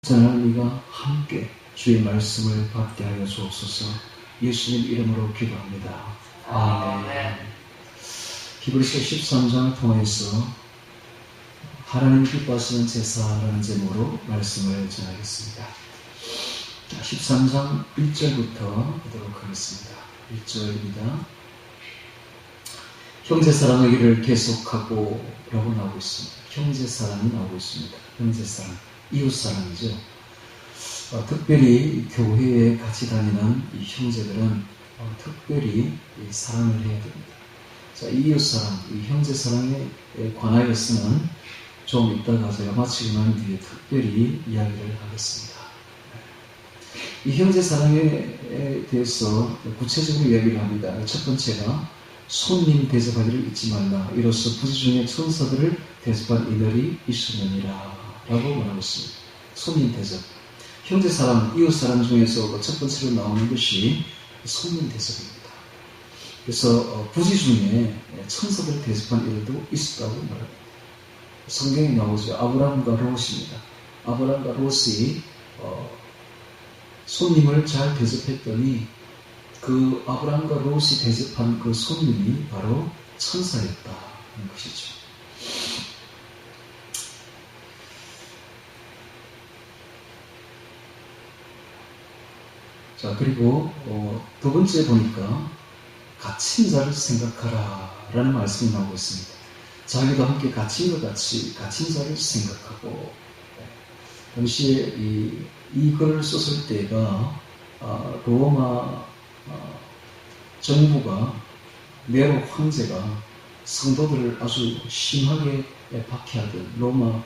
저는 우리가 함께 주의 말씀을 받게 하여 주옵소서. 예수님 이름으로 기도합니다. 아멘. 히브리서 13장을 통해서 하나님 기뻐하시는 제사라는 제목으로 말씀을 전하겠습니다. 13장 1절부터 보도록 하겠습니다. 1절입니다. 형제사랑하기를 계속하고 라고 나오고 있습니다. 형제사랑이 나오고 있습니다. 형제사랑, 이웃사랑이죠. 특별히 교회에 같이 다니는 이 형제들은 특별히 사랑을 해야 됩니다. 자, 이웃사랑, 이 형제사랑에 관하여서는 좀 이따가 제가 마치고 난 뒤에 특별히 이야기를 하겠습니다. 이 형제사랑에 대해서 구체적으로 이야기를 합니다. 첫 번째가 손님 대접하기를 잊지 말라. 이로써 부지 중에 천사들을 대접한 이들이 있으느니라 라고 말하고 있습니다. 손님 대접. 형제사랑, 이웃사랑 중에서 첫 번째로 나오는 것이 손님 대접입니다. 그래서 부지 중에 천사들을 대접한 이들도 있었다고 말합니다. 성경에 나오죠. 아브라함과 롯입니다. 아브라함과 롯이 손님을 잘 대접했더니 그 아브라함과 롯이 대접한 그 손님이 바로 천사였다는 것이죠. 자, 그리고 두 번째 보니까 갇힌 자를 생각하라 라는 말씀이 나오고 있습니다. 자기도 함께 갇힌 것 같이 갇힌 자를 생각하고, 당시에 이 글을 썼을 때가 로마 정부가 네로 황제가 성도들을 아주 심하게 박해하던 로마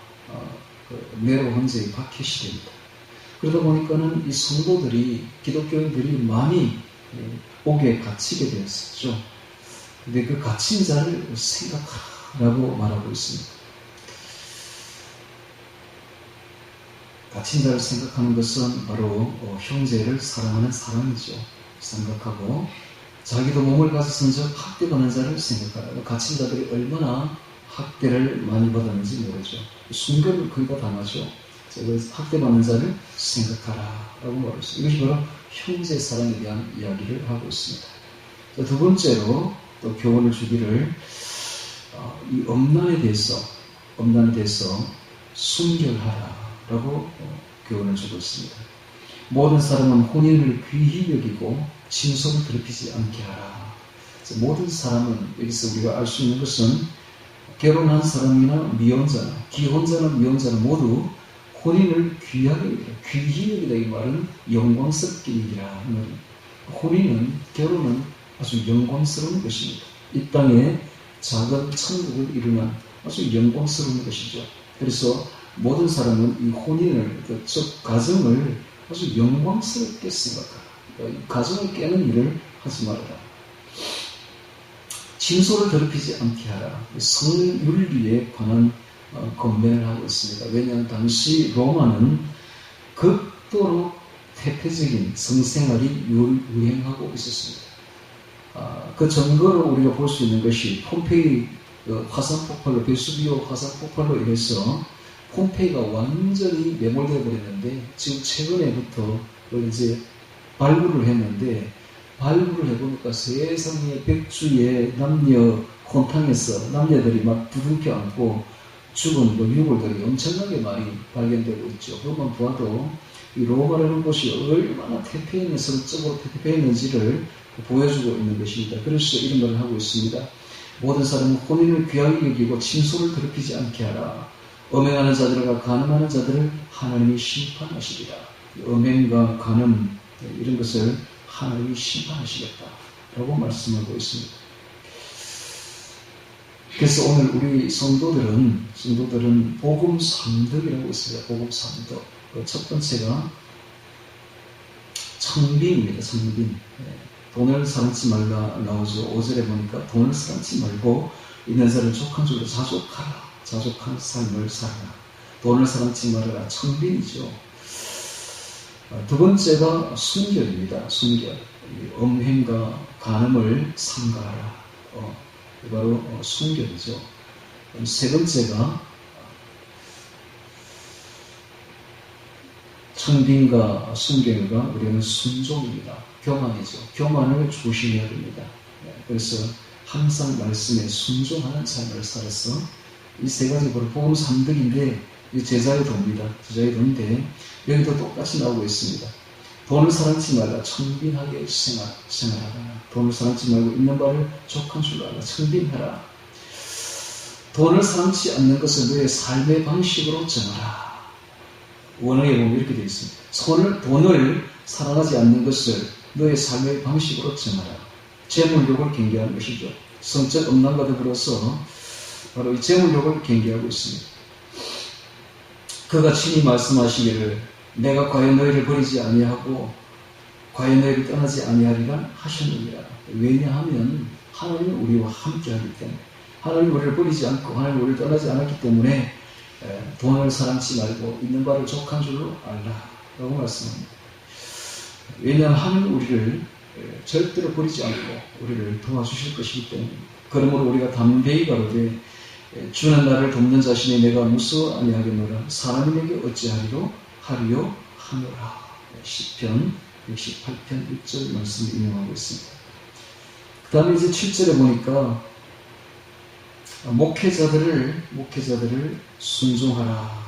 네로 황제의 박해 시대입니다. 그러다 보니까는 이 성도들이, 기독교인들이 많이 옥에 갇히게 되었었죠. 근데 그 갇힌 자를 생각하라고 말하고 있습니다. 갇힌 자를 생각하는 것은 바로 형제를 사랑하는 사랑이죠. 생각하고, 자기도 몸을 가졌은 즉 학대받는 자를 생각하라. 갇힌 자들이 얼마나 학대를 많이 받았는지 모르죠. 순교를 거의 다 당하죠. 학대받는 자를 생각하라 라고 말하고 있습니다. 이것이 바로 형제 사랑에 대한 이야기를 하고 있습니다. 두 번째로 또 교훈을 주기를, 이 엄난에 대해서 순결하라 라고 교훈을 주고 있습니다. 모든 사람은 혼인을 귀히 여기고 진속을 더럽히지 않게 하라. 모든 사람은, 여기서 우리가 알 수 있는 것은 결혼한 사람이나 미혼자나 기혼자나 미혼자는 모두 혼인을 귀하게 여기라. 귀히 여기다 이 말은 영광스럽게 여기라. 혼인은, 결혼은 아주 영광스러운 것입니다. 이 땅에 작은 천국을 이루는 아주 영광스러운 것이죠. 그래서 모든 사람은 이 혼인을, 즉 가정을 아주 영광스럽게 생각하라. 이 가정을 깨는 일을 하지 말아라. 진소를 더럽히지 않게 하라. 성윤리에 관한 권면을 하고 있습니다. 왜냐하면 당시 로마는 극도로 태폐적인 성생활이 유행하고 있었습니다. 그 증거로 우리가 볼 수 있는 것이 폼페이 화산폭발로, 베수비오 화산폭발로 인해서 폼페이가 완전히 매몰되어 버렸는데, 지금 최근에부터 이제 발굴을 했는데, 발굴을 해보니까 세상에 백주의 남녀 혼탕에서 남녀들이 막 부둥켜 안고 죽은 유골들이 엄청나게 많이 발견되고 있죠. 그것만 보아도 이 로마라는 곳이 얼마나 태폐했는, 성적으로 태폐했는지를 보여주고 있는 것입니다. 그래서 이런 말을 하고 있습니다. 모든 사람은 혼인을 귀하게 여기고 진소를 더럽히지 않게 하라. 음행하는 자들과 간음하는 자들을 하나님이 심판하시리라. 음행과 간음, 이런 것을 하나님이 심판하시겠다 라고 말씀하고 있습니다. 그래서 오늘 우리 성도들은 복음 3덕이라고 있습니다. 복음 3덕. 첫 번째가 청빈입니다. 청빈. 돈을 사랑치 말라 나오죠. 5절에 보니까 돈을 사랑치 말고 있는 자를 족한 줄로 자족하라. 자족한 삶을 살아라. 돈을 사랑치 말아라. 청빈이죠. 두 번째가 순결입니다. 순결. 음행과 간음을 삼가하라. 바로 순결이죠. 세 번째가 청빙과 순결과 우리는 순종입니다. 교만이죠. 교만을 조심해야 됩니다. 그래서 항상 말씀에 순종하는 삶을 살아서 이 세 가지 복음 3득인데 제자의 도입니다. 제자의 도인데 여기도 똑같이 나오고 있습니다. 돈을 사랑치 말라. 청빈하게 생활하라. 돈을 사랑치 말고 있는 바를 족한 줄로 알라. 청빈하라. 돈을 사랑치 않는 것을 너의 삶의 방식으로 정하라. 원어에 보면 이렇게 되어 있습니다. 돈을 사랑하지 않는 것을 너의 삶의 방식으로 정하라. 재물욕을 경계하는 것이죠. 성적 음란과 더불어서 바로 이 재물욕을 경계하고 있습니다. 그가 친히 말씀하시기를 내가 과연 너희를 버리지 아니하고 과연 너희를 떠나지 아니하리라 하셨느니라. 왜냐하면 하나님은 우리와 함께하기 때문에, 하나님은 우리를 버리지 않고 하나님은 우리를 떠나지 않았기 때문에 돈을 사랑치 말고 있는 바를 족한 줄로 알라 라고 말씀합니다. 왜냐하면 하나님은 우리를 절대로 버리지 않고 우리를 도와주실 것이기 때문에, 그러므로 우리가 담대히 가로되 주는 나를 돕는 자신이 내가 무서워 아니하겠노라. 사람에게 어찌하리요 하노라. 시편 68편 1절 말씀을 인용하고 있습니다. 그 다음에 이제 7절에 보니까 목회자들을 순종하라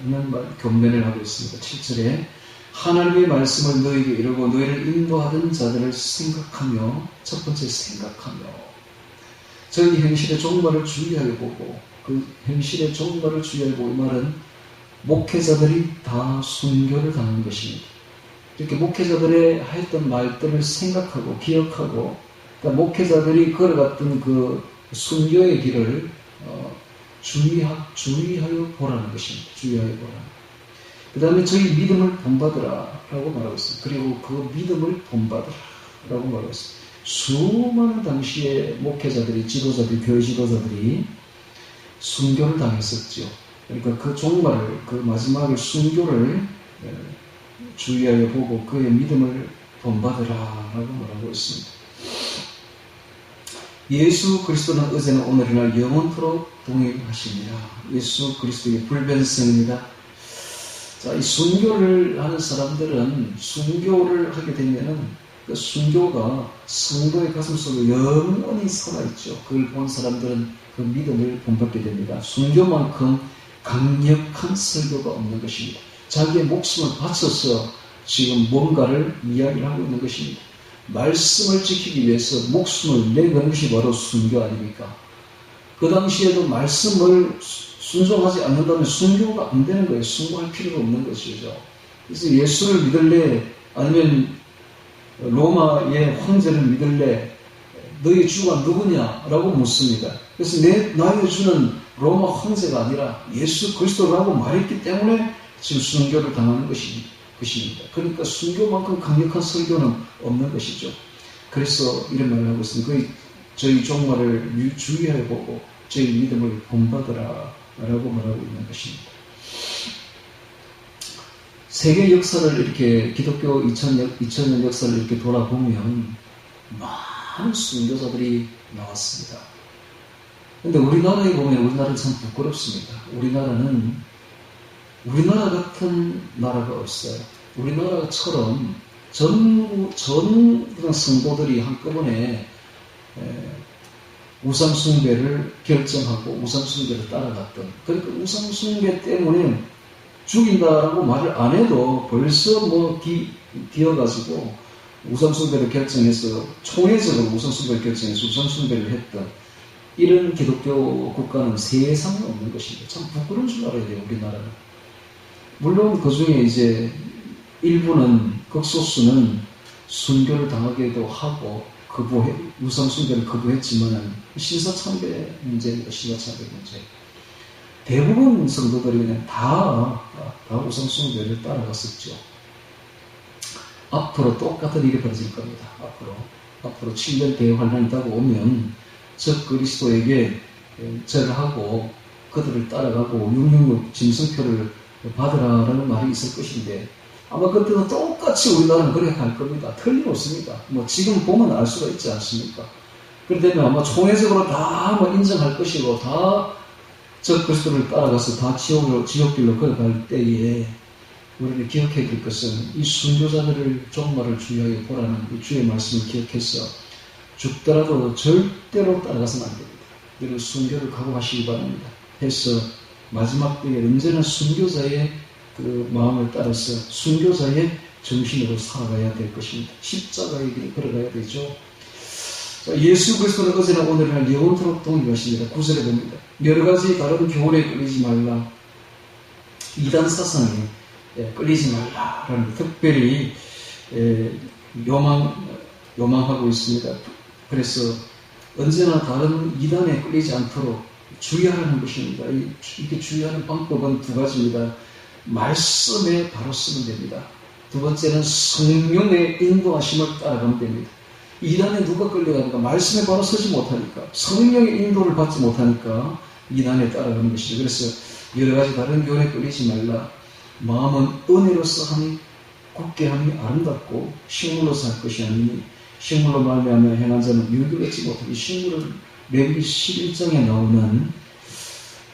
하는 경면을 하고 있습니다. 7절에 하나님의 말씀을 너희에게 이르고 너희를 인도하던 자들을 생각하며, 첫 번째 생각하며, 저희 현실의 종말을 주의하게 보고, 그 현실의 종말을 주의하게 보고, 이 말은 목회자들이 다 순교를 당한 것입니다. 이렇게 목회자들의 했던 말들을 생각하고 기억하고, 그러니까 목회자들이 걸어갔던 그 순교의 길을 주의하여 보라는 것입니다. 주의하여 보라. 그 다음에 저희 믿음을 본받으라 라고 말하고 있습니다. 그리고 그 믿음을 본받으라 라고 말하고 있습니다. 수많은 당시에 목회자들이, 지도자들이, 교회 지도자들이 순교를 당했었죠. 그러니까 그 종말을, 그 마지막에 순교를 주의하여 보고 그의 믿음을 본받으라 라고 말하고 있습니다. 예수 그리스도는 어제나 오늘이나 영원토록 동일하시니라. 예수 그리스도의 불변성입니다. 자, 이 순교를 하는 사람들은 순교를 하게 되면은 그 순교가 성도의 가슴 속에 영원히 살아있죠. 그걸 본 사람들은 그 믿음을 본받게 됩니다. 순교만큼 강력한 설교가 없는 것입니다. 자기의 목숨을 바쳐서 지금 뭔가를 이야기를 하고 있는 것입니다. 말씀을 지키기 위해서 목숨을 내거는 것이 바로 순교 아닙니까? 그 당시에도 말씀을 순종하지 않는다면 순교가 안 되는 거예요. 순교할 필요가 없는 것이죠. 그래서 예수를 믿을래? 아니면 로마의 황제를 믿을래? 너희 주가 누구냐? 라고 묻습니다. 그래서 나의 주는 로마 황제가 아니라 예수 그리스도라고 말했기 때문에 지금 순교를 당하는 것입니다. 그러니까 순교만큼 강력한 설교는 없는 것이죠. 그래서 이런 말을 하고 있습니다. 저희 종말을 주의하여 보고 저희 믿음을 본받으라 라고 말하고 있는 것입니다. 세계 역사를 이렇게, 기독교 2000년 역사를 이렇게 돌아보면 많은 순교자들이 나왔습니다. 근데 우리나라에 보면 우리나라는 참 부끄럽습니다. 우리나라 같은 나라가 없어요. 우리나라처럼 전 성도들이 한꺼번에 우상숭배를 결정하고 우상숭배를 따라갔던, 그러니까 우상숭배 때문에 죽인다라고 말을 안 해도 벌써 기어가지고 우상숭배를 결정해서, 총회적으로 우상숭배를 결정해서 우상숭배를 했던 이런 기독교 국가는 세상에 없는 것입니다. 참 부끄러운 줄 알아야 돼요, 우리나라는. 물론 그 중에 이제 일부는, 극소수는 순교를 당하기도 하고 우상숭배를 거부했지만 신사참배 문제입니다. 신사참배 문제. 대부분 성도들이 그냥 다 우상숭배를 따라갔었죠. 앞으로 똑같은 일이 벌어질 겁니다. 앞으로 7년 대환란이 다가오면 적 그리스도에게 절하고 그들을 따라가고 666 짐승표를 받으라라는 말이 있을 것인데, 아마 그때도 똑같이 우리나라는 그렇게 할 겁니다. 틀림없습니다. 지금 보면 알 수가 있지 않습니까? 그렇다면 아마 총회적으로 다 인정할 것이고, 다 저 그리스도를 따라가서 다 지옥길로 걸어갈 때에 우리는 기억해야 될 것은 이 순교자들을 종말을 주의하여 보라는 이 주의 말씀을 기억해서 죽더라도 절대로 따라가서는 안 됩니다. 여러분 순교를 각오하시기 바랍니다. 해서 마지막 때에 언제나 순교자의 그 마음을 따라서 순교자의 정신으로 살아가야 될 것입니다. 십자가의 길을 걸어가야 되죠. 자, 예수 그리스도는 어제나 오늘날 영원토록 동일하십니다. 9절에 봅니다. 여러 가지 다른 교훈에 끌리지 말라. 이단 사상에 끌리지 말라라는 특별히 요망하고 있습니다. 그래서 언제나 다른 이단에 끌리지 않도록 주의하라는 것입니다. 이렇게 주의하는 방법은 두 가지입니다. 말씀에 바로 쓰면 됩니다. 두 번째는 성령의 인도하심을 따라가면 됩니다. 이단에 누가 끌려가니까 말씀에 바로 서지 못하니까 성령의 인도를 받지 못하니까 이단에 따라가는 것이죠. 그래서 여러 가지 다른 교훈에 끌리지 말라. 마음은 은혜로서 함이 굳게 함이 아름답고 식물로서 할 것이 아니니 식물로 말미암아 행한 자는 유익을 얻지 못하고 이 식물은 레위기 11장에 나오는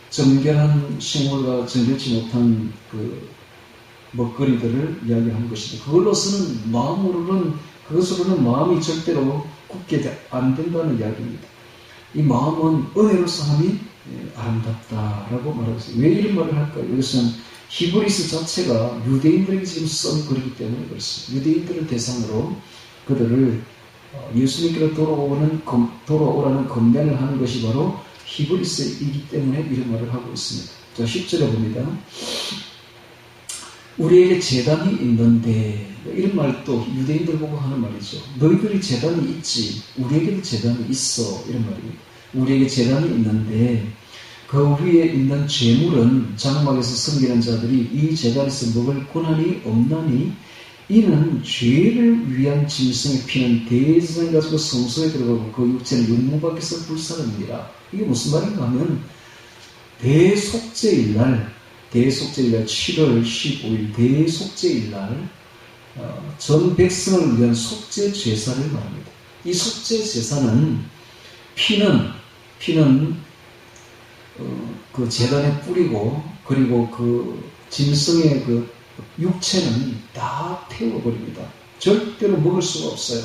정결한 식물과 정결치 못한 그 먹거리들을 이야기하는 것입니다. 그것으로는 마음이 절대로 굳게 안 된다는 이야기입니다. 이 마음은 은혜로서 함이 아름답다라고 말하고 있어요. 왜 이런 말을 할까요? 이것은 히브리서 자체가 유대인들에게 지금 쓴 글이기 때문에 그렇습니다. 유대인들을 대상으로 그들을 예수님께로 돌아오라는 건면을 하는 것이 바로 히브리서이기 때문에 이런 말을 하고 있습니다. 자, 10절에 봅니다. 우리에게 제단이 있는데, 이런 말도 유대인들 보고 하는 말이죠. 너희들이 제단이 있지, 우리에게도 제단이 있어. 이런 말입니다. 우리에게 제단이 있는데, 그 위에 있는 제물은 장막에서 섬기는 자들이 이 제단에서 먹을 권한이 없나니, 이는 죄를 위한 짐승의 피는 대제사장이 가지고 성소에 들어가고 그 육체는 영문 밖에서 불사릅니다. 이게 무슨 말인가 하면 대속죄일날 7월 15일 대속죄일날 전 백성을 위한 속죄 제사를 말합니다. 이 속죄 제사는 피는 그 제단에 뿌리고 그리고 그 짐승의 그 육체는 다 태워버립니다. 절대로 먹을 수가 없어요.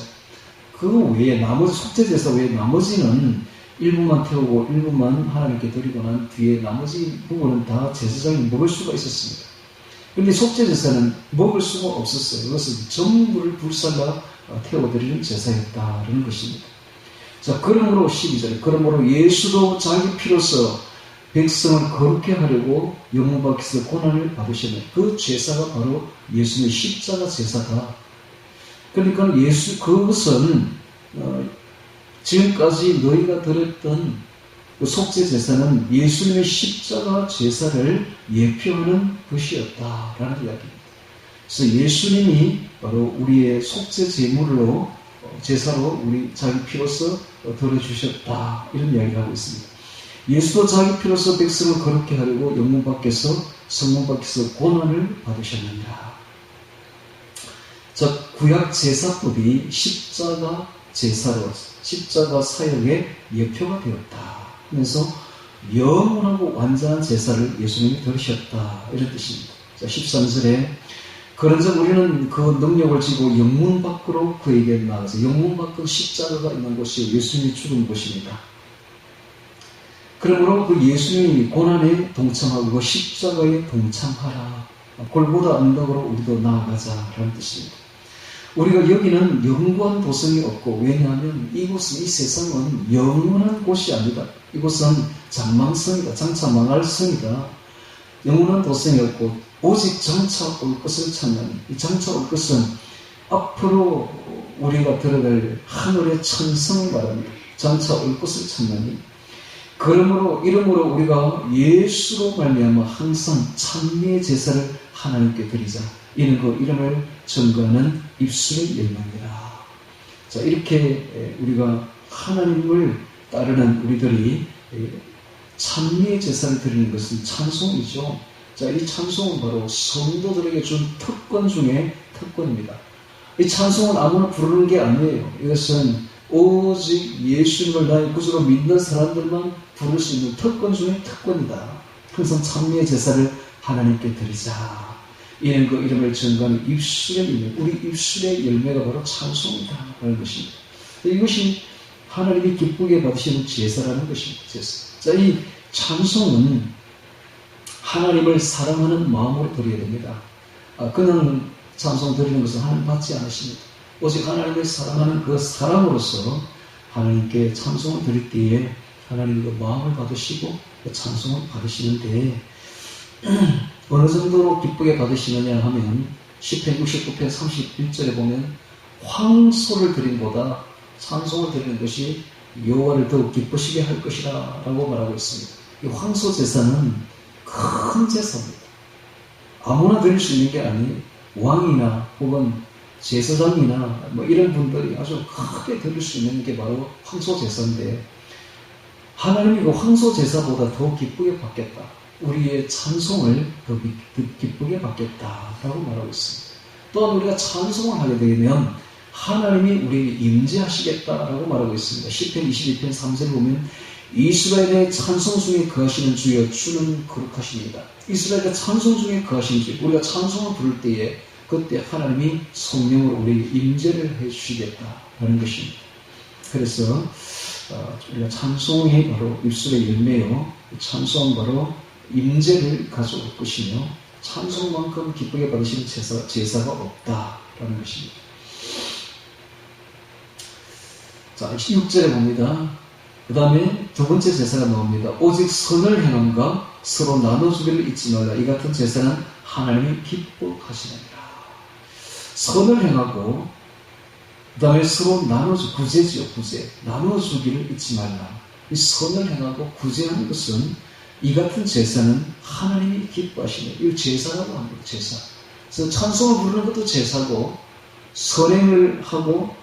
그 외에 나머지 속죄제사 외에 나머지는 일부만 태우고 일부만 하나님께 드리고 난 뒤에 나머지 부분은 다 제사장이 먹을 수가 있었습니다. 그런데 속죄제사는 먹을 수가 없었어요. 그것은 전부를 불살라 태워드리는 제사였다는 것입니다. 자, 그러므로 12절 그러므로 예수도 자기 피로서 백성을 거룩해 하려고 영문 밖에서 고난을 받으셨네. 그 제사가 바로 예수님의 십자가 제사다. 그러니까 그것은 지금까지 너희가 들었던 그 속죄 제사는 예수님의 십자가 제사를 예표하는 것이었다라는 이야기입니다. 그래서 예수님이 바로 우리의 속죄 제물로 제사로 우리 자기 피로서 들어주셨다 이런 이야기를 하고 있습니다. 예수도 자기 피로서 백성을 거룩해 하려고 영문 밖에서 성문 밖에서 고난을 받으셨느니라. 자, 구약 제사법이 십자가 제사로 십자가 사역의 예표가 되었다. 그래서 영원하고 완전한 제사를 예수님이 들으셨다 이런 뜻입니다. 자, 13절에 그런즉 우리는 그 능력을 지고 영문 밖으로 그에게 나가서 영문 밖은 십자가가 있는 곳이 예수님이 죽은 곳입니다. 그러므로 그 예수님이 고난에 동참하고 그 십자가에 동참하라. 골고다 언덕으로 우리도 나아가자라는 뜻입니다. 우리가 여기는 영원한 도성이 없고 왜냐하면 이곳은 이 세상은 영원한 곳이 아니다. 이곳은 장망성이다. 장차 망할 성이다. 영원한 도성이 없고 오직 장차 올 것을 찾는 이 장차 올 것은 앞으로 우리가 들어갈 하늘의 천성을 말합니다. 장차 올 것을 찾나니 그러므로 이름으로 우리가 예수로 말미암아 항상 찬미의 제사를 하나님께 드리자. 이는 그 이름을 전거하는 입술의 열망이라. 자, 이렇게 우리가 하나님을 따르는 우리들이 찬미의 제사를 드리는 것은 찬송이죠. 자, 이 찬송은 바로 성도들에게 준 특권 중에 특권입니다. 이 찬송은 아무나 부르는 게 아니에요. 이것은 오직 예수님을 나의 구주로 믿는 사람들만 부를 수 있는 특권 중에 특권이다. 항상 찬미의 제사를 하나님께 드리자. 이는 그 이름을 전가하는 입술의 열매, 우리 입술의 열매가 바로 찬송이다 라는 것입니다. 이것이 하나님이 기쁘게 받으시는 제사라는 것입니다. 제사. 자, 이 찬송은 하나님을 사랑하는 마음으로 드려야 됩니다. 그냥 찬송 드리는 것은 하나님 받지 않으십니다. 오직 하나님을 사랑하는 그 사랑으로서 하나님께 찬송을 드릴 때에 하나님이 그 마음을 받으시고 그 찬송을 받으시는데 어느 정도로 기쁘게 받으시느냐 하면 시편 69편 31절에 보면 황소를 드림보다 찬송을 드리는 것이 여호와를 더욱 기쁘시게 할 것이라 라고 말하고 있습니다. 이 황소 제사는 큰 제사입니다. 아무나 드릴 수 있는 게 아니에요. 왕이나 혹은 제사장이나 뭐 이런 분들이 아주 크게 드릴 수 있는 게 바로 황소 제사인데 하나님이 그 황소 제사보다 더 기쁘게 받겠다. 우리의 찬송을 더 기쁘게 받겠다라고 말하고 있습니다. 또한 우리가 찬송을 하게 되면 하나님이 우리에게 임재하시겠다라고 말하고 있습니다. 시편 22편 3절을 보면 이스라엘의 찬송 중에 거하시는 주여 주는 거룩하십니다. 이스라엘의 찬송 중에 거하시는 주, 우리가 찬송을 부를 때에 그때 하나님이 성령으로 우리에게 임재를 해주시겠다라는 것입니다. 그래서 우리가 찬송이 바로 입술의 열매요, 찬송은 바로 임재를 가져올 것이며 찬송만큼 기쁘게 받으시는 제사가 없다라는 것입니다. 자, 6절에 봅니다. 그 다음에 두 번째 제사가 나옵니다. 오직 선을 행함과 서로 나눠주기를 잊지 말라. 이 같은 제사는 하나님이 기뻐하시느니라. 선을 행하고 그 다음에 서로 구제지요. 구제. 나눠주기를 잊지 말라. 이 선을 행하고 구제하는 것은 이 같은 제사는 하나님이 기뻐하시는, 이 제사라고 합니다. 제사. 그래서 찬송을 부르는 것도 제사고 선행을 하고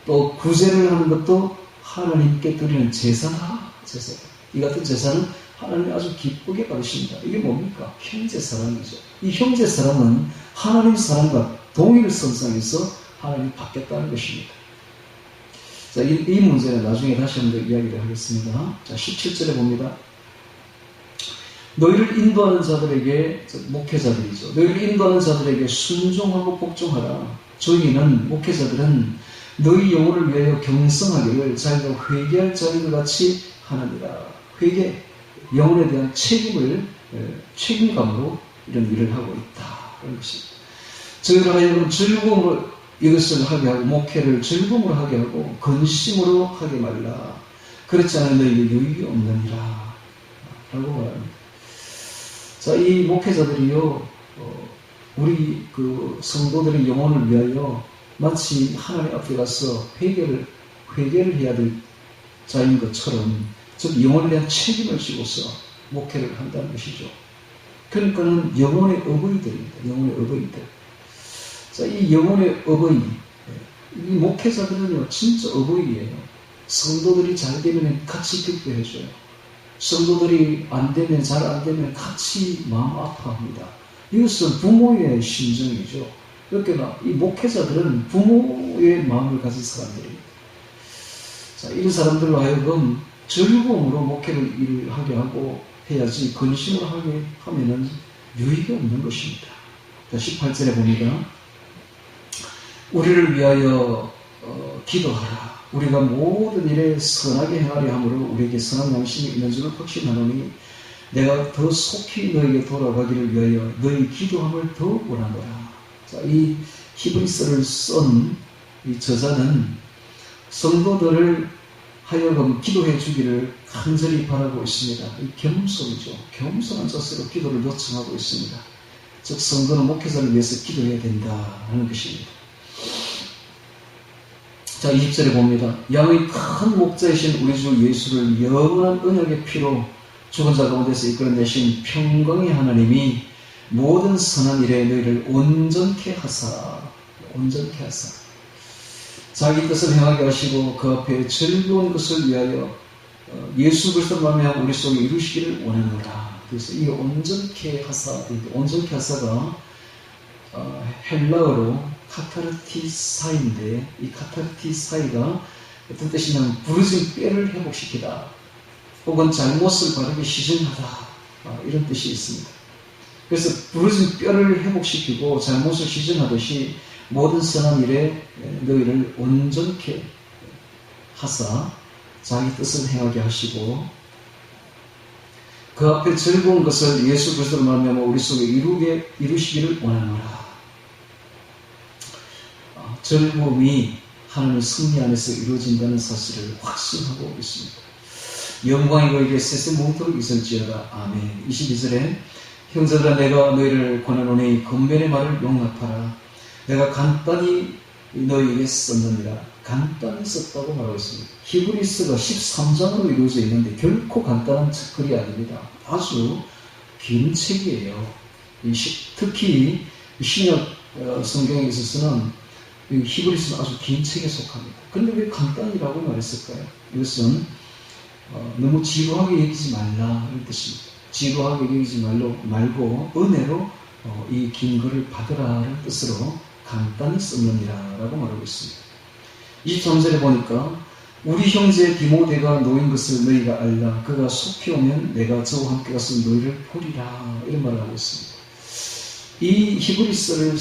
또 구제를 하는 것도 하나님께 드리는 제사다. 제사. 이 같은 제사는 하나님이 아주 기쁘게 받으십니다. 이게 뭡니까? 형제사랑이죠. 이 형제사랑은 하나님 사랑과 동일성상에서 하나님이 받겠다는 것입니다. 자, 이 문제는 나중에 다시 한번 이야기를 하겠습니다. 자, 17절에 봅니다. 너희를 인도하는 자들에게, 목회자들이죠. 너희를 인도하는 자들에게 순종하고 복종하라. 저희는, 목회자들은 너희 영혼을 위하여 경성하기를 자기가 회개할 자들과 같이 하느니라. 회개, 영혼에 대한 책임감으로 이런 일을 하고 있다. 그런 것입니다. 저희를 하여금 즐거움으로 이것을 하게 하고, 목회를 즐거움으로 하게 하고, 근심으로 하게 말라. 그렇지 않으면 너희에게 유익이 없느니라. 라고 말합니다. 자, 이 목회자들이요, 우리 그 성도들의 영혼을 위하여 마치 하나님 앞에 가서 회개를 해야 될 자인 것처럼, 즉 영혼에 대한 책임을 지고서 목회를 한다는 것이죠. 그러니까는 영혼의 어버이들입니다. 영혼의 어버이들. 자, 이 영혼의 어버이, 이 목회자들은요, 진짜 어버이예요. 성도들이 잘 되면 같이 기뻐해줘요. 성도들이 잘 안 되면 같이 마음 아파합니다. 이것은 부모의 심정이죠. 그러니까 이 목회자들은 부모의 마음을 가진 사람들입니다. 자, 이런 사람들로 하여금 즐거움으로 목회를 일하게 하고 해야지 근심을 하게 하면은 유익이 없는 것입니다. 자, 18절에 보니까 우리를 위하여 기도하라. 우리가 모든 일에 선하게 행하려 함으로 우리에게 선한 양심이 있는 줄을 확신하노니 내가 더 속히 너에게 돌아가기를 위하여 너희 기도함을 더 원하노라. 자, 이 히브리서를 쓴 이 저자는 성도들을 하여금 기도해 주기를 간절히 바라고 있습니다. 이 겸손이죠. 겸손한 자세로 기도를 요청하고 있습니다. 즉 성도는 목회자를 위해서 기도해야 된다는 것입니다. 자, 20절에 봅니다. 양의 큰 목자이신 우리 주 예수를 영원한 언약의 피로 죽은 자 가운데서 이끌어내신 평강의 하나님이 모든 선한 일에 너희를 온전케 하사 자기 뜻을 행하게 하시고 그 앞에 즐거운 것을 위하여 예수 그리스도 말미암아 우리 속에 이루시기를 원하노라. 그래서 이 온전케 하사가 헬라어로 카타르티사인데, 이 카타르티사이가 어떤 뜻이냐면 부러진 뼈를 회복시키다 혹은 잘못을 바르게 시정하다, 이런 뜻이 있습니다. 그래서 부러진 뼈를 회복시키고 잘못을 시전하듯이 모든 선한 일에 너희를 온전케 하사 자기 뜻을 행하게 하시고 그 앞에 즐거운 것을 예수 그리스도로 말미암아 우리 속에 이루시기를 원하노라. 즐거움이 하나님의 승리 안에서 이루어진다는 사실을 확신하고 있습니다. 영광이 그에게 세세모토록 있을지어다. 아멘. 22절에 형제들아 내가 너희를 권하노니 권면의 말을 용납하라. 내가 간단히 너희에게 썼느니라. 간단히 썼다고 말하고 있습니다. 히브리서가 13장으로 이루어져 있는데 결코 간단한 글이 아닙니다. 아주 긴 책이에요. 특히 신약 성경에 있어서는 히브리서는 아주 긴 책에 속합니다. 그런데 왜 간단이라고 말했을까요? 이것은 너무 지루하게 여기지 말라 이런 뜻입니다. 지루하게 여기지 말고 은혜로 이 긴 글을 받으라는 뜻으로 간단히 썼느니라 라고 말하고 있습니다. 23절에 보니까 우리 형제 디모데가 놓인 것을 너희가 알라. 그가 속히 오면 내가 저와 함께 가서 너희를 보리라. 이런 말을 하고 있습니다. 이 히브리서를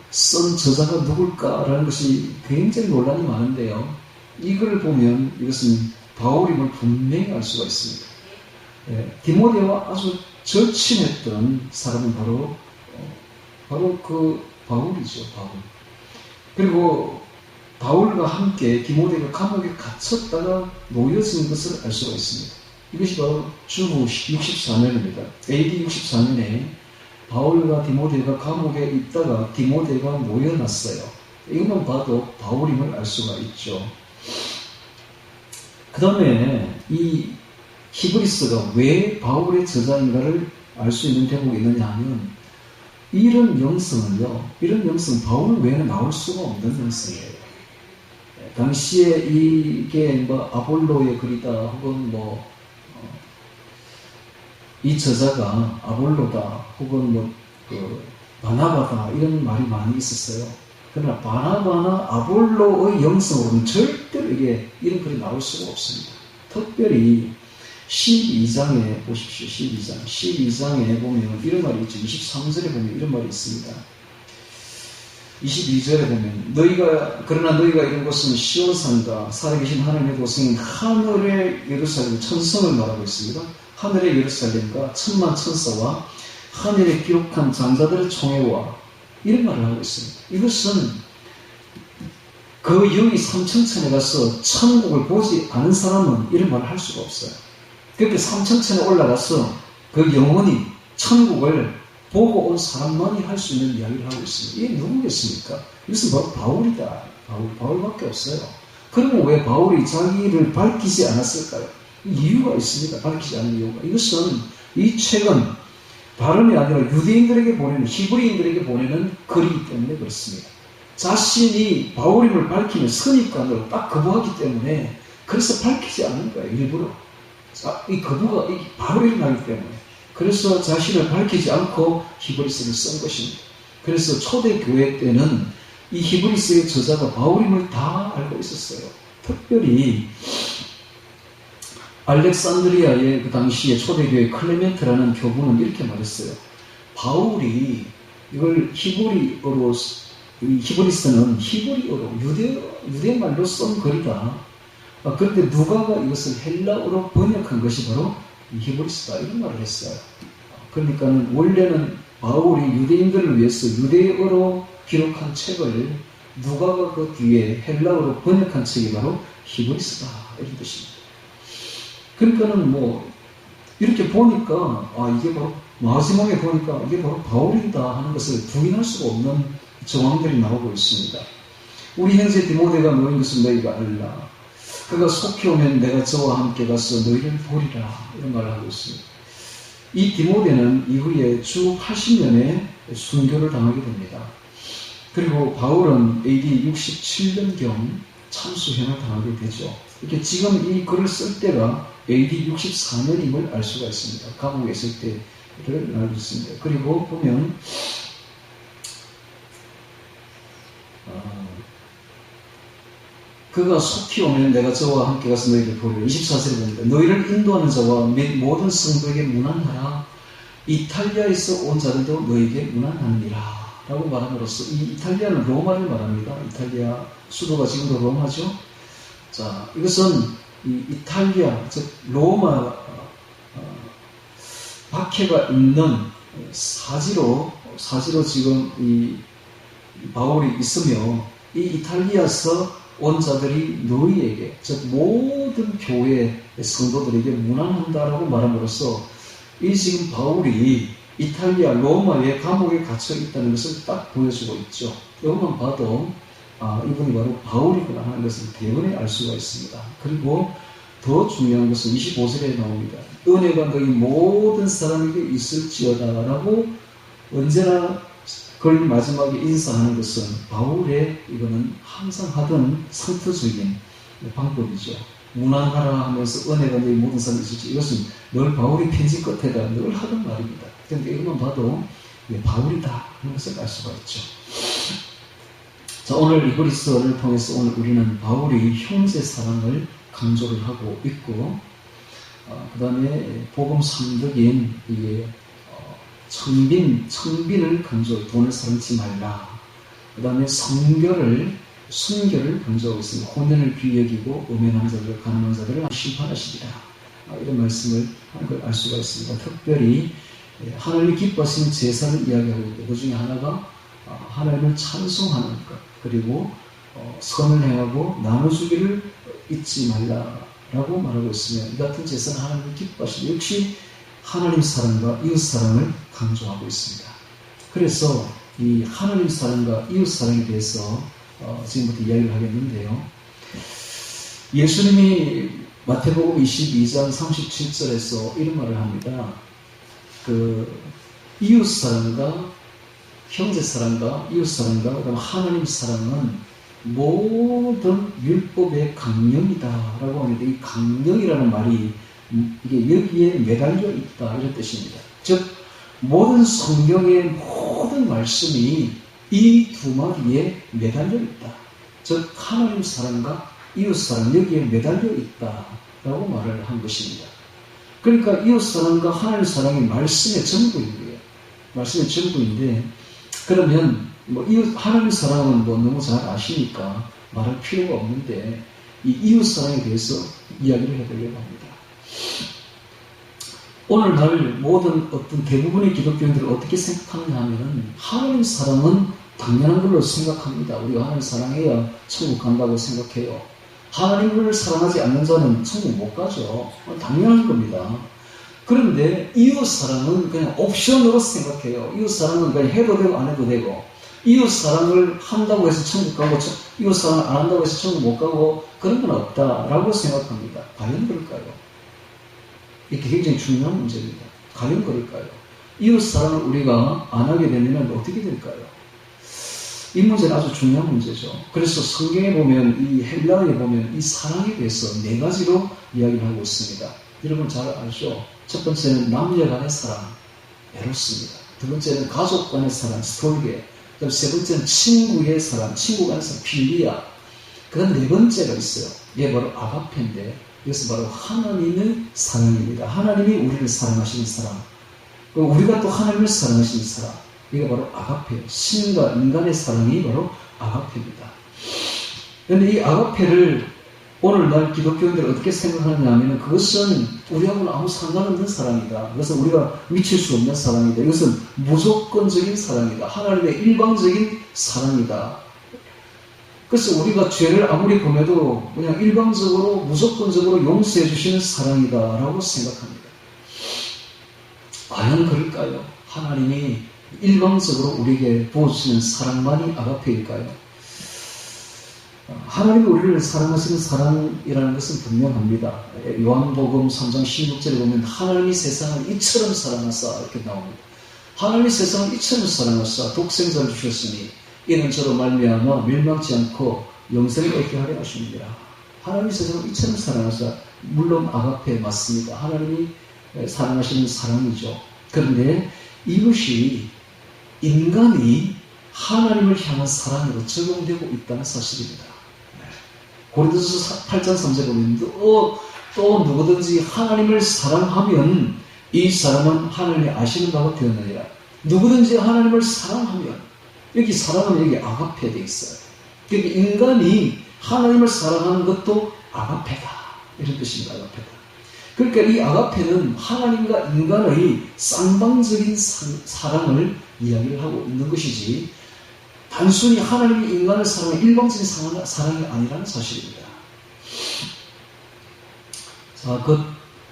쓴 저자가 누굴까라는 것이 굉장히 논란이 많은데요. 이걸 보면 이것은 바울임을 분명히 알 수가 있습니다. 디모데와 아주 절친했던 사람은 바로 그 바울이죠. 바울. 그리고 바울과 함께 디모데가 감옥에 갇혔다가 놓여진 것을 알 수가 있습니다. 이것이 바로 주후 64년입니다. AD 64년에 바울과 디모데가 감옥에 있다가 디모데가 놓여놨어요. 이것만 봐도 바울임을 알 수가 있죠. 그 다음에 이 히브리서가 왜 바울의 저자인가를 알 수 있는 대목이 있느냐 하면 이런 영성은 바울 외에는 나올 수가 없는 영성이에요. 당시에 이게 아볼로의 글이다 혹은 이 저자가 아볼로다 혹은 바나바다 이런 말이 많이 있었어요. 그러나 바나바나 아볼로의 영성으로는 절대로 이런 글이 나올 수가 없습니다. 특별히 12장에 보십시오. 12장에 보면 이런 말이 있죠. 23절에 보면 이런 말이 있습니다. 22절에 보면 그러나 너희가 이런 곳은 시온산과 살아계신 하나님의 도성인 하늘의 예루살렘 천성을 말하고 있습니다. 하늘의 예루살렘과 천만 천사와 하늘에 기록한 장자들의 총회와 이런 말을 하고 있습니다. 이것은 그 영이 삼천천에 가서 천국을 보지 않은 사람은 이런 말을 할 수가 없어요. 그렇게 삼천천에 올라가서 그 영원히 천국을 보고 온 사람만이 할 수 있는 이야기를 하고 있습니다. 이게 누구겠습니까? 이것은 바로 바울이다. 바울밖에 없어요. 그러면 왜 바울이 자기를 밝히지 않았을까요? 이유가 있습니다. 밝히지 않은 이유가. 이것은 이 책은 다름이 아니라 유대인들에게 보내는, 히브리인들에게 보내는 글이기 때문에 그렇습니다. 자신이 바울임을 밝히는 선입관으로 딱 거부하기 때문에 그래서 밝히지 않는 거예요. 일부러. 이 거부가 바로 일어나기 때문에. 그래서 자신을 밝히지 않고 히브리서를 쓴 것입니다. 그래서 초대교회 때는 이 히브리서의 저자가 바울임을 다 알고 있었어요. 특별히 알렉산드리아의 그 당시에 초대교회 클레멘트라는 교부는 이렇게 말했어요. 바울이 이걸 히브리서는 히브리어로 유대말로 쓴 글이다. 그런데 누가가 이것을 헬라어로 번역한 것이 바로 히브리서다. 이런 말을 했어요. 그러니까는 원래는 바울이 유대인들을 위해서 유대어로 기록한 책을 누가가 그 뒤에 헬라어로 번역한 책이 바로 히브리서다. 이런 뜻입니다. 그러니까는 이렇게 보니까 이게 바로 마지막에 보니까 이게 바로 바울이다 하는 것을 부인할 수가 없는 정황들이 나오고 있습니다. 우리 형제 디모데가 놓인 것을 너희가 알라. 그가 속히 오면 내가 저와 함께 가서 너희를 보리라. 이런 말을 하고 있습니다. 이 디모데는 이후에 주 80년에 순교를 당하게 됩니다. 그리고 바울은 AD 67년경 참수형을 당하게 되죠. 이렇게 지금 이 글을 쓸 때가 AD 64년임을 알 수가 있습니다. 감옥에 있을 때를 알고 있습니다. 그리고 보면 그가 속히 오면 내가 저와 함께 가서 너희를 보리라. 24절에 보니까 너희를 인도하는 자와 및 모든 성도에게 문안하라. 이탈리아에서 온 자들도 너에게 무난하니라 라고 말함으로써 이 이탈리아는 로마를 말합니다. 이탈리아 수도가 지금도 로마죠. 자, 이것은 이 이탈리아, 즉 로마 박해가 있는 사지로 지금 이 바울이 있으며 이 이탈리아에서 온 자들이 너희에게, 즉 모든 교회 성도들에게 무난한다라고 말함으로써 이 지금 바울이 이탈리아 로마의 감옥에 갇혀 있다는 것을 딱 보여주고 있죠. 이것만 봐도 이분이 바로 바울이구나 하는 것을 대번에 알 수가 있습니다. 그리고 더 중요한 것은 25절에 나옵니다. 은혜가 너희 모든 사람에게 있을지어다 라고 언제나 그걸 마지막에 인사하는 것은 바울의 이거는 항상 하던 상투적인 방법이죠. 무난하라 하면서 은혜가 너희 모든 사람에게 있을지, 이것은 늘 바울이 편지 끝에다 늘 하던 말입니다. 그런데 이것만 봐도 바울이다 하는 것을 알 수가 있죠. 자, 오늘 이 그리스도를 통해서 오늘 우리는 바울이 형제 사랑을 강조를 하고 있고, 그 다음에 복음 3덕인 이게 청빈을 강조, 돈을 사랑치 말라. 그 다음에 순결을 강조하고 있습니다. 혼연을 귀여기고 음행하는 자들, 가늠한 자들을 심판하시리라. 이런 말씀을 하는 걸 알 수가 있습니다. 특별히 하나님이 기뻐하시는 제사를 이야기하고 있고, 그 중에 하나가 하나님을 찬송하는 것, 그리고 선을 행하고 나눠주기를 잊지 말라라고 말하고 있으며, 이 같은 제사는 하나님을 기뻐하시고 역시 하나님 사랑과 이웃 사랑을 강조하고 있습니다. 그래서 이 하나님 사랑과 이웃 사랑에 대해서 지금부터 이야기를 하겠는데요. 예수님이 마태복음 22장 37절에서 이런 말을 합니다. 이웃 사랑과 형제 사랑과 이웃 사랑과 그다음 하나님 사랑은 모든 율법의 강령이다 라고 하는데, 이 강령이라는 말이 이게 여기에 매달려 있다 이런 뜻입니다. 즉 모든 성경의 모든 말씀이 이 두 마디에 매달려 있다. 즉 하나님 사랑과 이웃 사랑, 여기에 매달려 있다 라고 말을 한 것입니다. 그러니까 이웃 사랑과 하나님 사랑이 말씀의 전부인 거예요. 말씀의 전부인데, 그러면 하나님 사랑은 너무 잘 아시니까 말할 필요가 없는데, 이 이웃 사랑에 대해서 이야기를 해보려고 합니다. 오늘날 모든 대부분의 기독교인들은 어떻게 생각하느냐 하면, 하나님 사랑은 당연한 걸로 생각합니다. 우리가 하나님 사랑해야 천국 간다고 생각해요. 하나님을 사랑하지 않는 자는 천국 못 가죠. 당연한 겁니다. 그런데 이웃 사랑은 그냥 옵션으로 생각해요. 이웃 사랑은 그냥 해도 되고 안 해도 되고, 이웃 사랑을 한다고 해서 천국 가고 이웃 사랑을 안 한다고 해서 천국 못 가고 그런 건 없다라고 생각합니다. 과연 그럴까요? 이게 굉장히 중요한 문제입니다. 과연 그럴까요? 이웃 사랑을 우리가 안 하게 되면 어떻게 될까요? 이 문제는 아주 중요한 문제죠. 그래서 성경에 보면, 이 헬라어에 보면 이 사랑에 대해서 네 가지로 이야기를 하고 있습니다. 여러분 잘 알죠? 첫 번째는 남녀 간의 사랑, 에로스입니다. 두 번째는 가족 간의 사랑, 스톨게. 그다음 세 번째는 친구의 사랑, 친구 간의 사랑, 필리아. 그다음 네 번째가 있어요. 이게 바로 아가페인데, 이것은 바로 하나님의 사랑입니다. 하나님이 우리를 사랑하시는 사랑, 그리고 우리가 또 하나님을 사랑하시는 사랑, 이게 바로 아가페예요. 신과 인간의 사랑이 바로 아가페입니다. 그런데 이 아가페를 오늘날 기독교인들이 어떻게 생각하느냐 하면, 그것은 우리하고는 아무 상관없는 사랑이다. 그것은 우리가 미칠 수 없는 사랑이다. 이것은 무조건적인 사랑이다. 하나님의 일방적인 사랑이다. 그래서 우리가 죄를 아무리 범해도 그냥 일방적으로 무조건적으로 용서해 주시는 사랑이다 라고 생각합니다. 과연 그럴까요? 하나님이 일방적으로 우리에게 부어주시는 사랑만이 아가페일까요? 하나님이 우리를 사랑하시는 사랑이라는 것은 분명합니다. 요한복음 3장 16절에 보면 하나님이 세상을 이처럼 사랑하사 이렇게 나옵니다. 하나님이 세상을 이처럼 사랑하사 독생자를 주셨으니 이는 저로 말미암아 멸망치 않고 영생을 얻게 하려 하십니다. 하나님이 세상을 이처럼 사랑하사, 물론 아가페 맞습니다. 하나님이 사랑하시는 사랑이죠. 그런데 이것이 인간이 하나님을 향한 사랑으로 적용되고 있다는 사실입니다. 고린도서 8장 3절에 보면 또 누구든지 하나님을 사랑하면 이 사람은 하나님이 아시는 바가 되었느니라. 누구든지 하나님을 사랑하면, 여기 사랑하면 여기 아가페 되어 있어요. 그러니까 인간이 하나님을 사랑하는 것도 아가페다, 이런 뜻입니다. 아가페다. 그러니까 이 아가페는 하나님과 인간의 쌍방적인 사랑을 이야기를 하고 있는 것이지, 단순히 하나님이 인간을 사랑하는 일방적인 사랑이 아니라는 사실입니다. 자,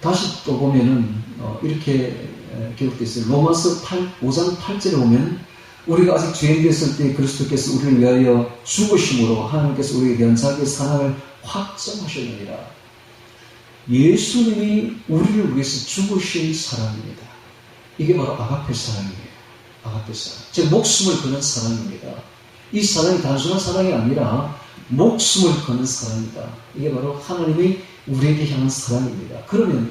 다시 또 보면은 이렇게 기록되어 있어요. 로마서 5장 8절에 보면, 우리가 아직 죄인 되었을 때 그리스도께서 우리를 위하여 죽으심으로 하나님께서 우리에 대한 자기의 사랑을 확정하셨느니라. 예수님이 우리를 위해서 죽으신 사랑입니다. 이게 바로 아가페 사랑이에요. 아가페 사랑. 즉 목숨을 거는 사랑입니다. 이 사랑이 단순한 사랑이 아니라 목숨을 거는 사랑이다. 이게 바로 하나님이 우리에게 향한 사랑입니다. 그러면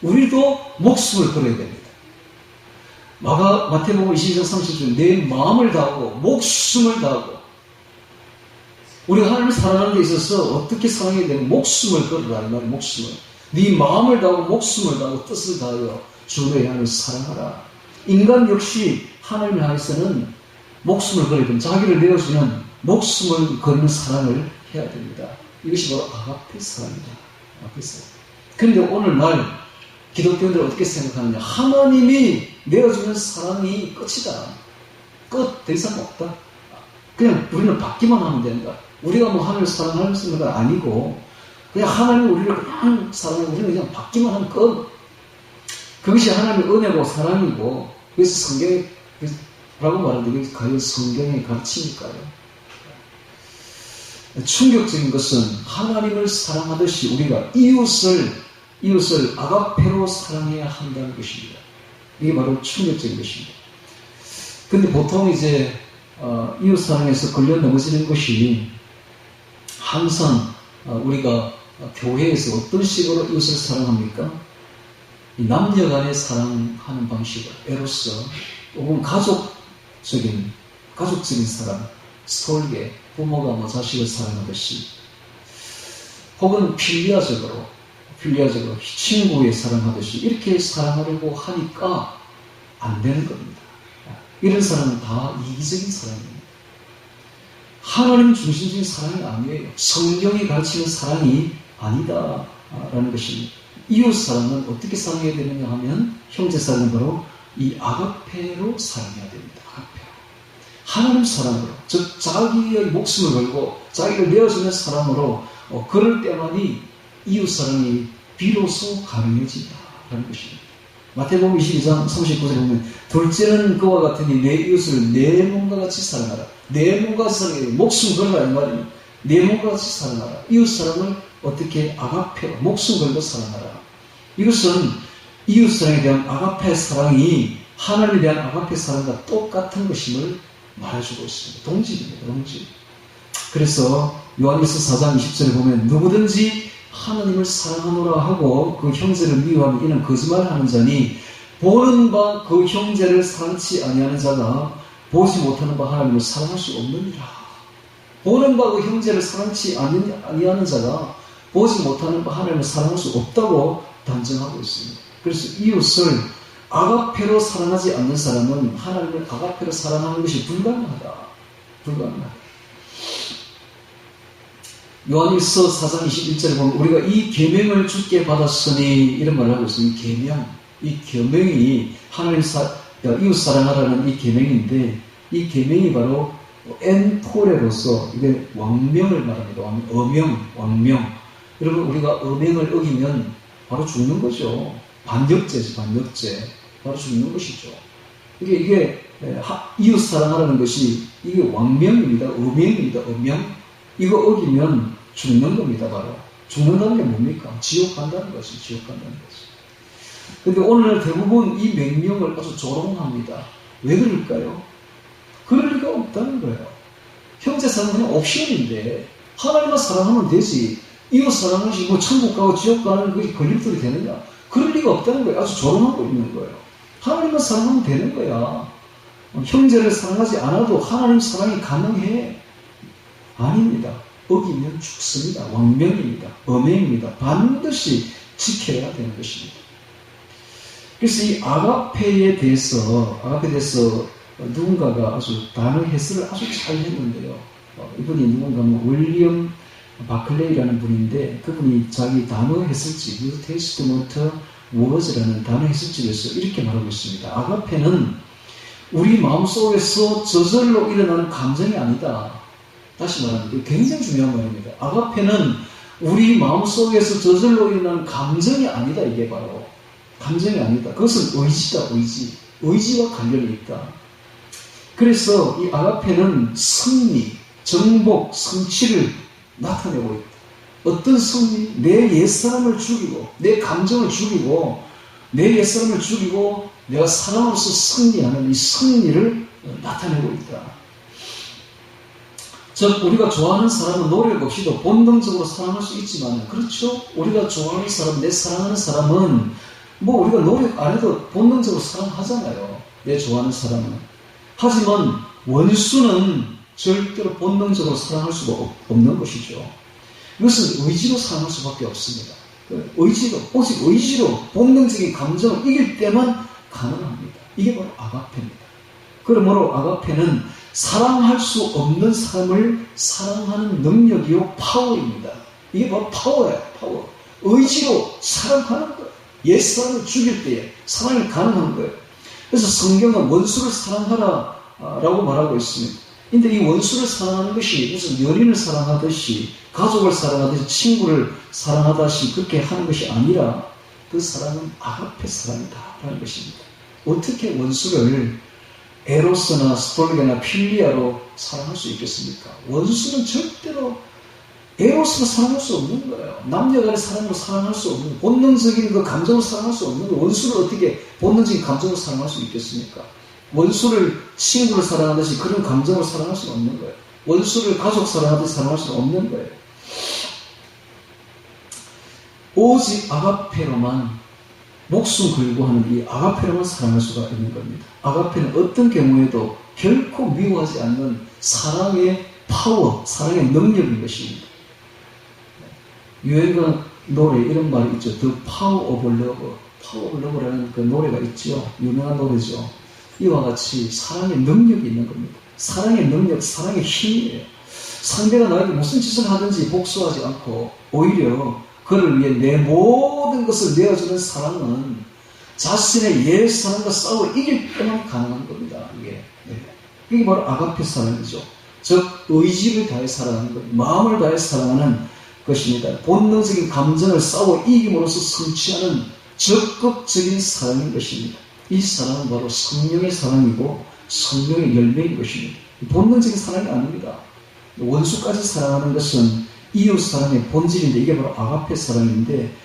우리도 목숨을 걸어야 됩니다. 마태복음 22장 30절, 내 마음을 다하고 목숨을 다하고, 우리가 하나님을 사랑하는 데 있어서 어떻게 사랑해야 되는, 목숨을 걸으라 이 말이에요. 목숨을, 네 마음을 다하고 목숨을 다하고 뜻을 다하여 주의 하나님을 사랑하라. 인간 역시 하나님을 향해서는 목숨을 걸어야 됩니다. 자기를 내어주는 목숨을 거는 사랑을 해야 됩니다. 이것이 바로 아가페 사랑입니다. 아가페 사랑. 그런데 오늘날 기독교인들 어떻게 생각하느냐? 하나님이 내어주는 사랑이 끝이다. 끝, 더 이상 없다. 그냥 우리는 받기만 하면 된다. 우리가 뭐 하나님을 사랑하는 건 아니고, 그냥 하나님이 우리를 그냥 사랑하고 우리는 그냥 받기만 하면 끝. 그것이 하나님의 은혜고 사랑이고, 그래서 성경에, 라고 말하는데, 그게 과연 성경의 가르침일까요? 충격적인 것은 하나님을 사랑하듯이 우리가 이웃을 아가페로 사랑해야 한다는 것입니다. 이게 바로 충격적인 것입니다. 근데 보통 이제 이웃 사랑에서 걸려 넘어지는 것이, 항상 우리가 교회에서 어떤 식으로 이웃을 사랑합니까? 이 남녀 간의 사랑하는 방식을 에로서, 혹은 가족적인 사랑, 설계, 부모가 뭐 자식을 사랑하듯이, 혹은 필리아적으로 친구에 사랑하듯이 이렇게 사랑하려고 하니까 안 되는 겁니다. 이런 사랑은 다 이기적인 사랑입니다. 하나님 중심적인 사랑이 아니에요. 성경이 가르치는 사랑이 아니다라는 것입니다. 이웃 사랑은 어떻게 사랑해야 되느냐 하면, 형제 사랑은 바로 이 아가페로 사랑해야 됩니다. 아가페로. 하나님 사랑으로, 즉 자기의 목숨을 걸고 자기를 내어주는 사랑으로 그럴 때만이 이웃 사랑이 비로소 가능해진다라는 것입니다. 마태복음 22장 39절에 보면, 둘째는 그와 같으니 내 이웃을 내 몸과 같이 사랑하라. 내 몸과 같이 사랑해야 돼. 목숨 걸라 이 말이에요. 내 몸과 같이 사랑하라. 이웃 사랑을 어떻게 아가페로 목숨 걸고 사랑하라. 이것은 이웃 사랑에 대한 아가페 사랑이 하나님에 대한 아가페 사랑과 똑같은 것임을 말해주고 있습니다. 동질입니다. 동질. 그래서 요한일서 4장 20절에 보면, 누구든지 하나님을 사랑하노라 하고 그 형제를 미워하면 이는 거짓말하는 자니, 보는 바 그 형제를 사랑치 아니하는 자가 보지 못하는 바 하나님을 사랑할 수 없느니라. 보는 바 그 형제를 사랑치 아니하는 자가 보지 못하는 바 하나님을 사랑할 수 없다고 단정하고 있습니다. 그래서 이웃을 아가페로 사랑하지 않는 사람은 하나님을 아가페로 사랑하는 것이 불가능하다. 요한일서 4장 21절에 보면, 우리가 이 계명을 주께 받았으니, 이런 말을 하고 있습니다. 이 계명이 하나님 이웃 사랑하라는 이 계명인데, 이 계명이 바로 엔토레로서, 이게 왕명을 말합니다. 왕명. 여러분, 우리가 어명을 어기면 바로 죽는 거죠. 반역죄죠. 바로 죽는 것이죠. 이게 이웃 사랑하라는 것이, 이게 왕명입니다. 어명입니다. 이거 어기면 죽는 겁니다. 바로 죽는다는 게 뭡니까? 지옥 간다는 것이. 그런데 오늘 대부분 이 명령을 아주 조롱합니다. 왜 그럴까요? 그럴 리가 없다는 거예요. 형제 사랑은 그냥 옵션인데, 하나님만 사랑하면 되지, 이웃 사랑은 뭐 천국 가고 지옥 가는 그게 걸림돌이 되느냐? 그럴 리가 없다는 거예요. 아주 조롱하고 있는 거예요. 하나님만 사랑하면 되는 거야. 형제를 사랑하지 않아도 하나님 사랑이 가능해. 아닙니다. 어기면 죽습니다. 왕명입니다. 어명입니다. 반드시 지켜야 되는 것입니다. 그래서 이 아가페에 대해서 누군가가 아주 단어 해설을 아주 잘 했는데요. 이분이 누군가는 윌리엄 바클레이라는 분인데, 그분이 자기 단어 해설집 뉴 테스트먼트 워즈라는 단어 해설집에서 이렇게 말하고 있습니다. 아가페는 우리 마음속에서 저절로 일어나는 감정이 아니다. 다시 말하면 굉장히 중요한 말입니다. 아가페는 우리 마음속에서 저절로 일어나는 감정이 아니다. 이게 바로 감정이 아니다. 그것은 의지다. 의지와 관련이 있다. 그래서 이 아가페는 승리, 정복, 성취를 나타내고 있다. 어떤 승리? 내 옛사람을 죽이고, 내 감정을 죽이고, 내 옛사람을 죽이고 내가 사랑으로서 승리하는 이 승리를 나타내고 있다. 즉 우리가 좋아하는 사람은 노력 없이도 본능적으로 사랑할 수 있지만, 그렇죠? 우리가 좋아하는 사람, 내 사랑하는 사람은 뭐 우리가 노력 안 해도 본능적으로 사랑하잖아요. 내 좋아하는 사람은. 하지만 원수는 절대로 본능적으로 사랑할 수가 없는 것이죠. 이것은 의지로 사랑할 수밖에 없습니다. 의지로, 오직 의지로 본능적인 감정을 이길 때만 가능합니다. 이게 바로 아가페입니다. 그러므로 아가페는 사랑할 수 없는 사람을 사랑하는 능력이요 파워입니다. 이게 바로 파워예요. 파워. 의지로 사랑하는 거예요. 옛사람을 죽일 때에 사랑이 가능한 거예요. 그래서 성경은 원수를 사랑하라 라고 말하고 있습니다. 근데 이 원수를 사랑하는 것이 무슨 연인을 사랑하듯이, 가족을 사랑하듯이, 친구를 사랑하듯이 그렇게 하는 것이 아니라 그 사랑은 아가페 사랑이다 라는 것입니다. 어떻게 원수를 에로스나 스톨게나 필리아로 사랑할 수 있겠습니까? 원수는 절대로 에로스로 사랑할 수 없는 거예요. 남녀간의 사랑으로 사랑할 수 없는, 본능적인 그 감정으로 사랑할 수 없는 거예요. 원수를 어떻게 본능적인 감정으로 사랑할 수 있겠습니까? 원수를 친구를 사랑하듯이 그런 감정으로 사랑할 수는 없는 거예요. 원수를 가족 사랑하듯이 사랑할 수는 없는 거예요. 오직 아가페로만, 목숨 걸고 하는 이 아가페로만 사랑할 수가 있는 겁니다. 아가페는 어떤 경우에도 결코 미워하지 않는 사랑의 파워, 사랑의 능력인 것입니다. 유행가 노래 이런 말이 있죠. The Power of Love. Power of Love라는 그 노래가 있죠. 유명한 노래죠. 이와 같이 사랑의 능력이 있는 겁니다. 사랑의 능력, 사랑의 힘이에요. 상대가 나에게 무슨 짓을 하든지 복수하지 않고 오히려 그를 위해 내 모든 것을 내어주는 사랑은 자신의 옛 사랑과 싸워 이길 때만 가능한 겁니다. 이게 바로 아가페 사랑이죠. 즉 의지를 다해 사랑하는 것, 마음을 다해 사랑하는 것입니다. 본능적인 감정을 싸워 이김으로써 성취하는 적극적인 사랑인 것입니다. 이 사랑은 바로 성령의 사랑이고 성령의 열매인 것입니다. 본능적인 사랑이 아닙니다. 원수까지 사랑하는 것은 이웃 사랑의 본질인데, 이게 바로 아가페 사랑인데,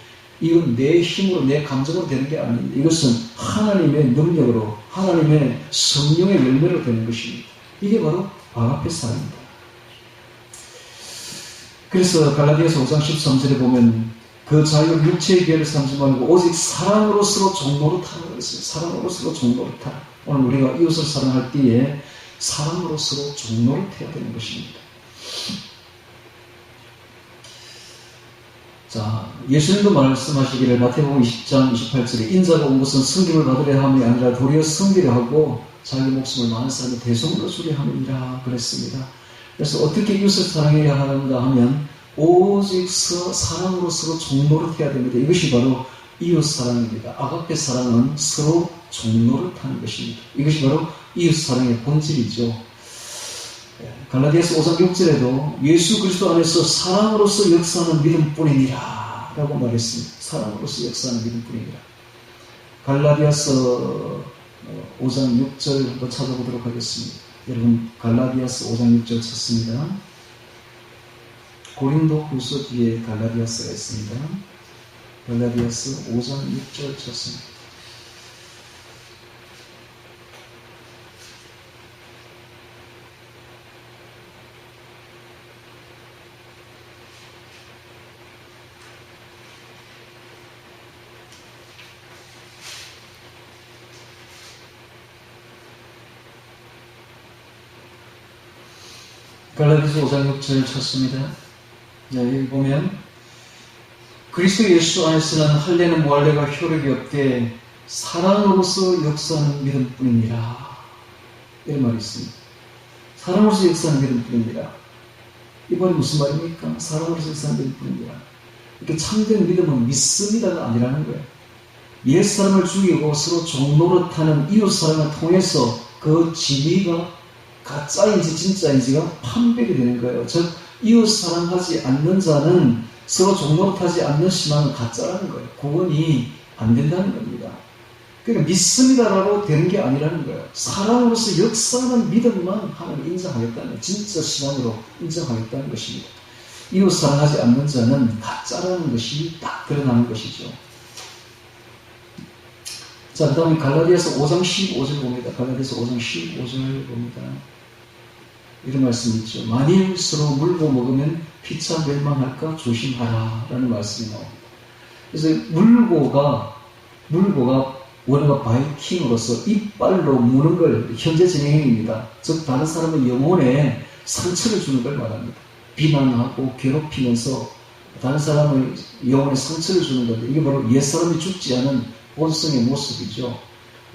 이건 내 힘으로 내 감정으로 되는 게 아닙니다. 이것은 하나님의 능력으로, 하나님의 성령의 열매로 되는 것입니다. 이게 바로 아가페 사랑입니다. 그래서 갈라디아서 5장 13절에 보면 그 자유 육체의 기회를 삼지 말고 오직 사랑으로 서로 종노릇하라고 했어요. 사랑으로 서로 종노릇하라. 오늘 우리가 이웃을 사랑할 때에 사랑으로 서로 종노릇해야 되는 것입니다. 자, 예수님도 말씀하시기를 마태복음 20장 28절에 인자가 온 것은 승김을 받으려 함이 아니라 도리어 승기려 하고 자기 목숨을 많은 사람의 대속으로 주려 함이라 그랬습니다. 그래서 어떻게 이웃을 사랑해야 하는가 하면 오직 사랑으로 서로 종노릇해야 됩니다. 이것이 바로 이웃 사랑입니다. 아가페 사랑은 서로 종노릇하는 것입니다. 이것이 바로 이웃 사랑의 본질이죠. 갈라디아서 5장 6절에도 예수 그리스도 안에서 사랑으로서 역사하는 믿음뿐이니라 라고 말했습니다. 사랑으로서 역사하는 믿음뿐이니라. 갈라디아서 5장 6절 한번 찾아보도록 하겠습니다. 여러분 갈라디아서 5장 6절 찾습니다. 고린도 후서 뒤에 갈라디아서가 있습니다. 갈라디아서 5장 6절 찾습니다. 갈라디아서 5장 6절 찾습니다. 여기 보면 그리스도 예수 안에서는 할례는 무할례가 효력이 없되 사랑으로서 역사하는 믿음뿐이니라. 이런 말이 있습니다. 사랑으로서 역사하는 믿음뿐이니라. 이 말이 무슨 말입니까? 사랑으로서 역사하는 믿음뿐이니라. 이렇게 참된 믿음은 믿습니다가 아니라는 거예요. 옛사람을 죽이고 서로 종노릇하는 이웃사랑을 통해서 그 진리가 가짜인지 진짜인지가 판별이 되는 거예요. 즉 이웃사랑하지 않는 자는 서로 종노릇하지 않는 신앙은 가짜라는 거예요. 구원이 안 된다는 겁니다. 그러니까 믿습니다라고 되는 게 아니라는 거예요. 사랑으로서 역사하는 믿음만 하나님 인정하겠다는 거예요. 진짜 신앙으로 인정하겠다는 것입니다. 이웃사랑하지 않는 자는 가짜라는 것이 딱 드러나는 것이죠. 자, 그 다음에 갈라디아서 5장 15절 봅니다. 갈라디아서 5장 15절 봅니다. 이런 말씀이 있죠. 만일 서로 물고 먹으면 피차 멸망할까 조심하라 라는 말씀이 나옵니다. 그래서 물고가 원어가 바이킹으로서 이빨로 무는 걸 현재 진행형입니다. 즉 다른 사람의 영혼에 상처를 주는 걸 말합니다. 비난하고 괴롭히면서 다른 사람의 영혼에 상처를 주는 건데 이게 바로 옛사람이 죽지 않은 본성의 모습이죠.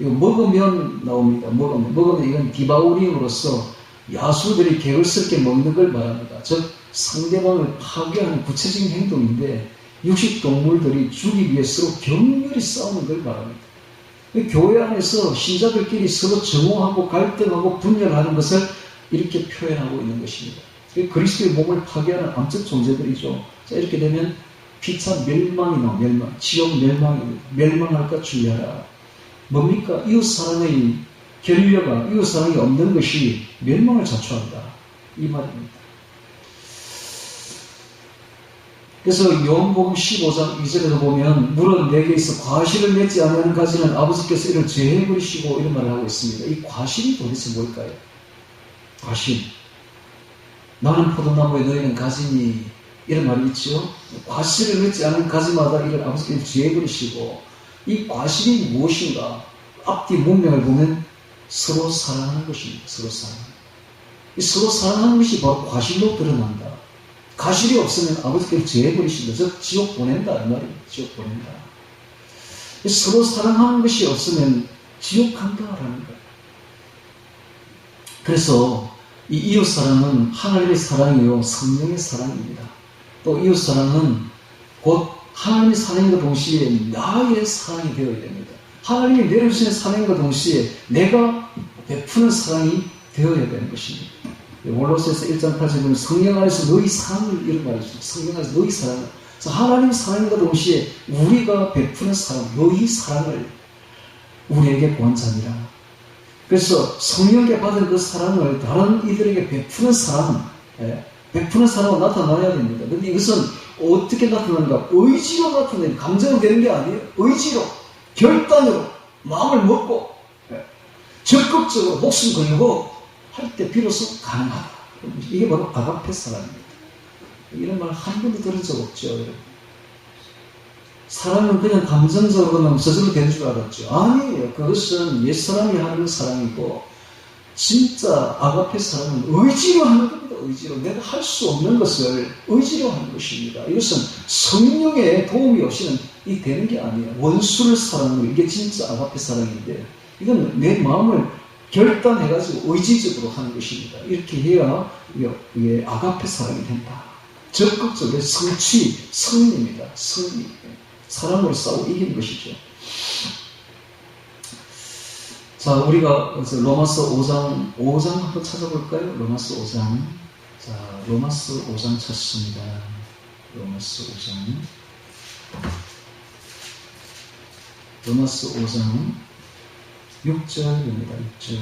이거 먹으면 나옵니다. 먹으면 이건 디바우링으로서 야수들이 개걸스럽게 먹는 걸 말합니다. 즉 상대방을 파괴하는 구체적인 행동인데 육식동물들이 죽이기 위해 서로 격렬히 싸우는 걸 말합니다. 교회 안에서 신자들끼리 서로 정오하고 갈등하고 분열하는 것을 이렇게 표현하고 있는 것입니다. 그리스도의 몸을 파괴하는 암적 존재들이죠. 자, 이렇게 되면 피차 멸망이 나옵니다. 멸망. 지옥 멸망입니다. 멸망할까 주의하라. 뭡니까? 이웃사랑의 결여가, 이웃사랑이 없는 것이 멸망을 자초한다. 이 말입니다. 그래서 요한복음 15장 2절에서 보면 물은 내게 있어 과실을 맺지 않는 가지는 아버지께서 이를 제해버리시고 이런 말을 하고 있습니다. 이 과실이 도대체 뭘까요? 과실. 나는 포도나무에 너희는 가지니 이런 말이 있죠. 과실을 맺지 않은 가지마다 이를 아버지께서 제해버리시고 이 과실이 무엇인가? 앞뒤 문맥을 보면 서로 사랑하는 것입니다. 서로 사랑하는. 이 서로 사랑하는 것이 바로 과실로 드러난다. 과실이 없으면 아버지께서 제해버리신다. 즉 지옥 보낸다. 이 말입니다. 지옥 보낸다. 서로 사랑하는 것이 없으면 지옥 간다라는 거예요. 그래서 이 이웃사랑은 하나님의 사랑이요 성령의 사랑입니다. 또 이웃사랑은 곧 하나님의 사랑과 동시에 나의 사랑이 되어야 됩니다. 하나님이 내려주시는 사랑과 동시에 내가 베푸는 사랑이 되어야 되는 것입니다. 골로새서 1장 8절에 보면 성령 안에서 너희 사랑을 이런 말이죠. 성령 안에서 너희 사랑을. 하나님의 사랑과 동시에 우리가 베푸는 사랑, 너희 사랑을 우리에게 보한자니라. 그래서 성령께 받은 그 사랑을 다른 이들에게 베푸는 사랑, 베푸는 사랑은 나타나야 됩니다. 그런데 이것은 어떻게 나타나는가? 의지로 나타내는, 감정으로 되는 게 아니에요. 의지로, 결단으로, 마음을 먹고, 적극적으로 목숨 걸고 할 때 비로소 가능하다. 이게 바로 아가페 사랑입니다. 이런 말 한 번도 들은 적 없죠. 여러분. 사랑은 그냥 감정적으로는 저절로 되는 줄 알았죠. 아니에요. 그것은 옛사람이 하는 사랑이고 진짜 아가페 사랑은 의지로 하는 겁니다. 의지로. 내가 할 수 없는 것을 의지로 하는 것입니다. 이것은 성령의 도움이 없이는 이 되는 게 아니에요. 원수를 사랑하는 거. 이게 진짜 아가페 사랑인데 이건 내 마음을 결단해가지고 의지적으로 하는 것입니다. 이렇게 해야 이게 아가페 사랑이 된다. 적극적으로 성취, 승리입니다. 승리. 사랑으로 싸우고 이기는 것이죠. 자, 우리가 로마서 5장 한번 찾아볼까요? 로마서 5장. 자, 로마서 5장 찾습니다. 로마서 5장. 로마서 5장 6절입니다. 6절.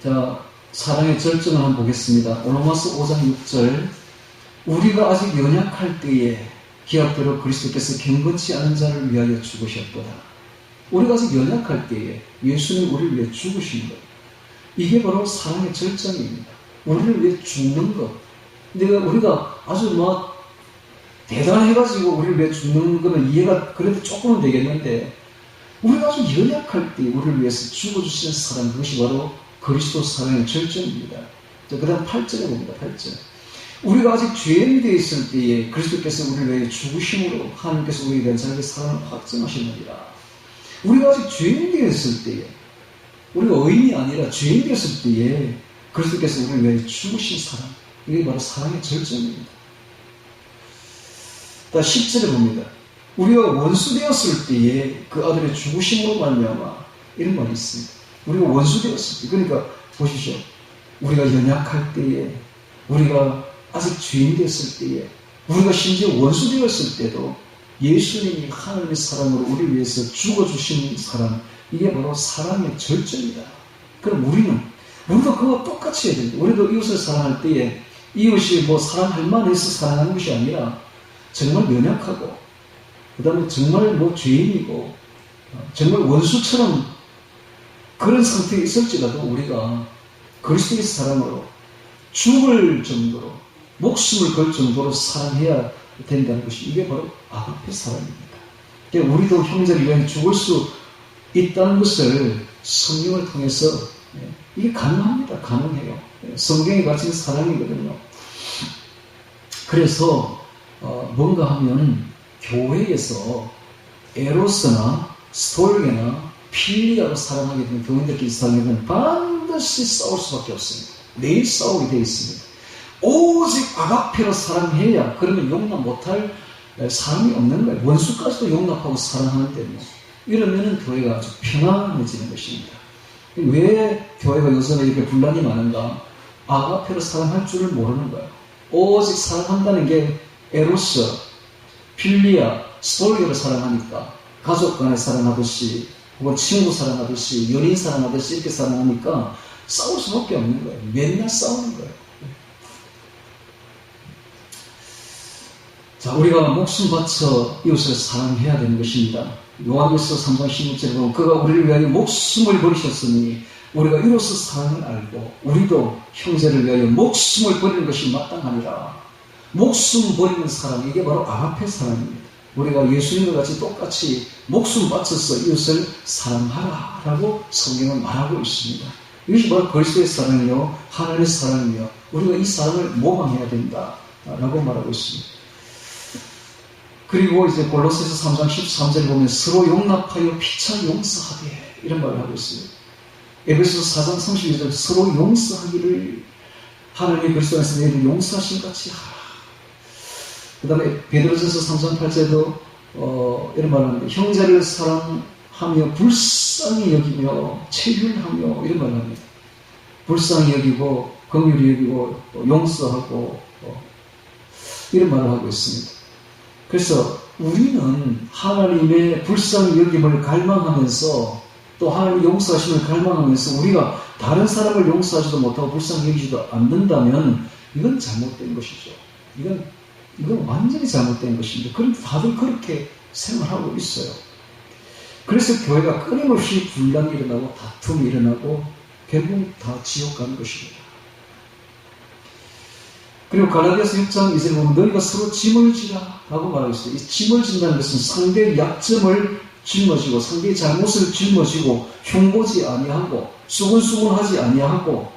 자, 사랑의 절정을 한번 보겠습니다. 로마서 5장 6절. 우리가 아직 연약할 때에 기약대로 그리스도께서 경건치 않은 자를 위하여 죽으셨도다. 우리가 아직 연약할 때에 예수님 우리를 위해 죽으신 것. 이게 바로 사랑의 절정입니다. 우리를 위해 죽는 것. 근데 우리가 아주 대단해가지고 우리를 위해 죽는 거는 이해가 그래도 조금은 되겠는데 우리가 아주 연약할 때 우리를 위해서 죽어주시는 사랑, 그것이 바로 그리스도 사랑의 절정입니다. 그 다음 8절에 봅니다. 8절. 우리가 아직 죄인이 되어 있을 때에 그리스도께서 우리를 위해 죽으심으로 하나님께서 우리에 대한 자기의 사랑을 확증하시느니라. 우리가 아직 죄인이 되어 있을 때에, 우리가 의인이 아니라 죄인이 되었을 때에 그리스도께서 우리를 위해 죽으신 사랑, 이게 바로 사랑의 절정입니다. 10절에 봅니다. 우리가 원수 되었을 때에 그 아들의 죽으심으로 말미암아, 이런 말이 있습니다. 우리가 원수 되었을 때, 그러니까 보십시오. 우리가 연약할 때에, 우리가 아직 죄인 됐을 때에, 우리가 심지어 원수 되었을 때도 예수님이 하나님의 사랑으로 우리를 위해서 죽어주신 사랑, 이게 바로 사랑의 절정이다. 그럼 우리도 그거 똑같이 해야 됩니다. 우리도 이웃을 사랑할 때에 이웃이 사랑할 만해서 사랑하는 것이 아니라 정말 연약하고, 그 다음에 정말 죄인이고, 정말 원수처럼 그런 상태에 있을지라도 우리가 그리스도의 사랑으로 죽을 정도로, 목숨을 걸 정도로 사랑해야 된다는 것이, 이게 바로 아가페 사랑입니다. 그러니까 우리도 형제를 위해 죽을 수 있다는 것을 성경을 통해서, 이게 가능합니다. 가능해요. 성경이 가진 사랑이거든요. 그래서 뭔가 하면 교회에서 에로스나 스톨게나 필리아로 사랑하게 되면, 교인들끼리 사랑하게 되면 반드시 싸울 수밖에 없습니다. 매일 싸우게 되어 있습니다. 오직 아가페로 사랑해야, 그러면 용납 못할 사람이 없는 거예요. 원수까지도 용납하고 사랑하는데, 이러면 교회가 아주 평안해지는 것입니다. 왜 교회가 요즘에 이렇게 분란이 많은가? 아가페로 사랑할 줄을 모르는 거예요. 오직 사랑한다는 게 에로스, 필리아, 스톨게로 사랑하니까, 가족 간에 사랑하듯이, 혹은 친구 사랑하듯이, 연인 사랑하듯이 이렇게 사랑하니까 싸울 수밖에 없는 거예요. 맨날 싸우는 거예요. 자, 우리가 목숨 바쳐 이웃을 사랑해야 되는 것입니다. 요한일서 3장 16절에 보면 그가 우리를 위하여 목숨을 버리셨으니 우리가 이로써 사랑을 알고 우리도 형제를 위하여 목숨을 버리는 것이 마땅하니라. 목숨 버리는 사랑, 이게 바로 아가페 사랑입니다. 우리가 예수님과 같이 똑같이 목숨 바쳐서 이웃을 사랑하라 라고 성경은 말하고 있습니다. 이것이 바로 그리스도의 사랑이요, 하나님의 사랑이며, 우리가 이 사랑을 모방해야 된다 라고 말하고 있습니다. 그리고 이제 골로새서 3장 13절에 보면 서로 용납하여 피차 용서하되, 이런 말을 하고 있어요. 에베소서 4장 32절 서로 용서하기를 하나님의 그리스도 안에서 너희를 용서하신 같이 하라. 그 다음에 베드로전서 3장 8절에도 이런 말을 하는데, 형제를 사랑하며 불쌍히 여기며 체휼하며, 이런 말을 합니다. 불쌍히 여기고 긍휼히 여기고 용서하고 이런 말을 하고 있습니다. 그래서 우리는 하나님의 불쌍히 여김을 갈망하면서, 또 하나님의 용서하심을 갈망하면서 우리가 다른 사람을 용서하지도 못하고 불쌍히 여기지도 않는다면 이건 잘못된 것이죠. 이건 완전히 잘못된 것입니다. 그런데 다들 그렇게 생활하고 있어요. 그래서 교회가 끊임없이 분란이 일어나고 다툼이 일어나고 결국 다 지옥 가는 것입니다. 그리고 갈라디아서 6장 2절에 보면 너희가 서로 짐을 지라 라고 말하고 있어요. 이 짐을 진다는 것은 상대의 약점을 짊어지고, 상대의 잘못을 짊어지고, 흉보지 아니하고 수근수근하지 아니하고,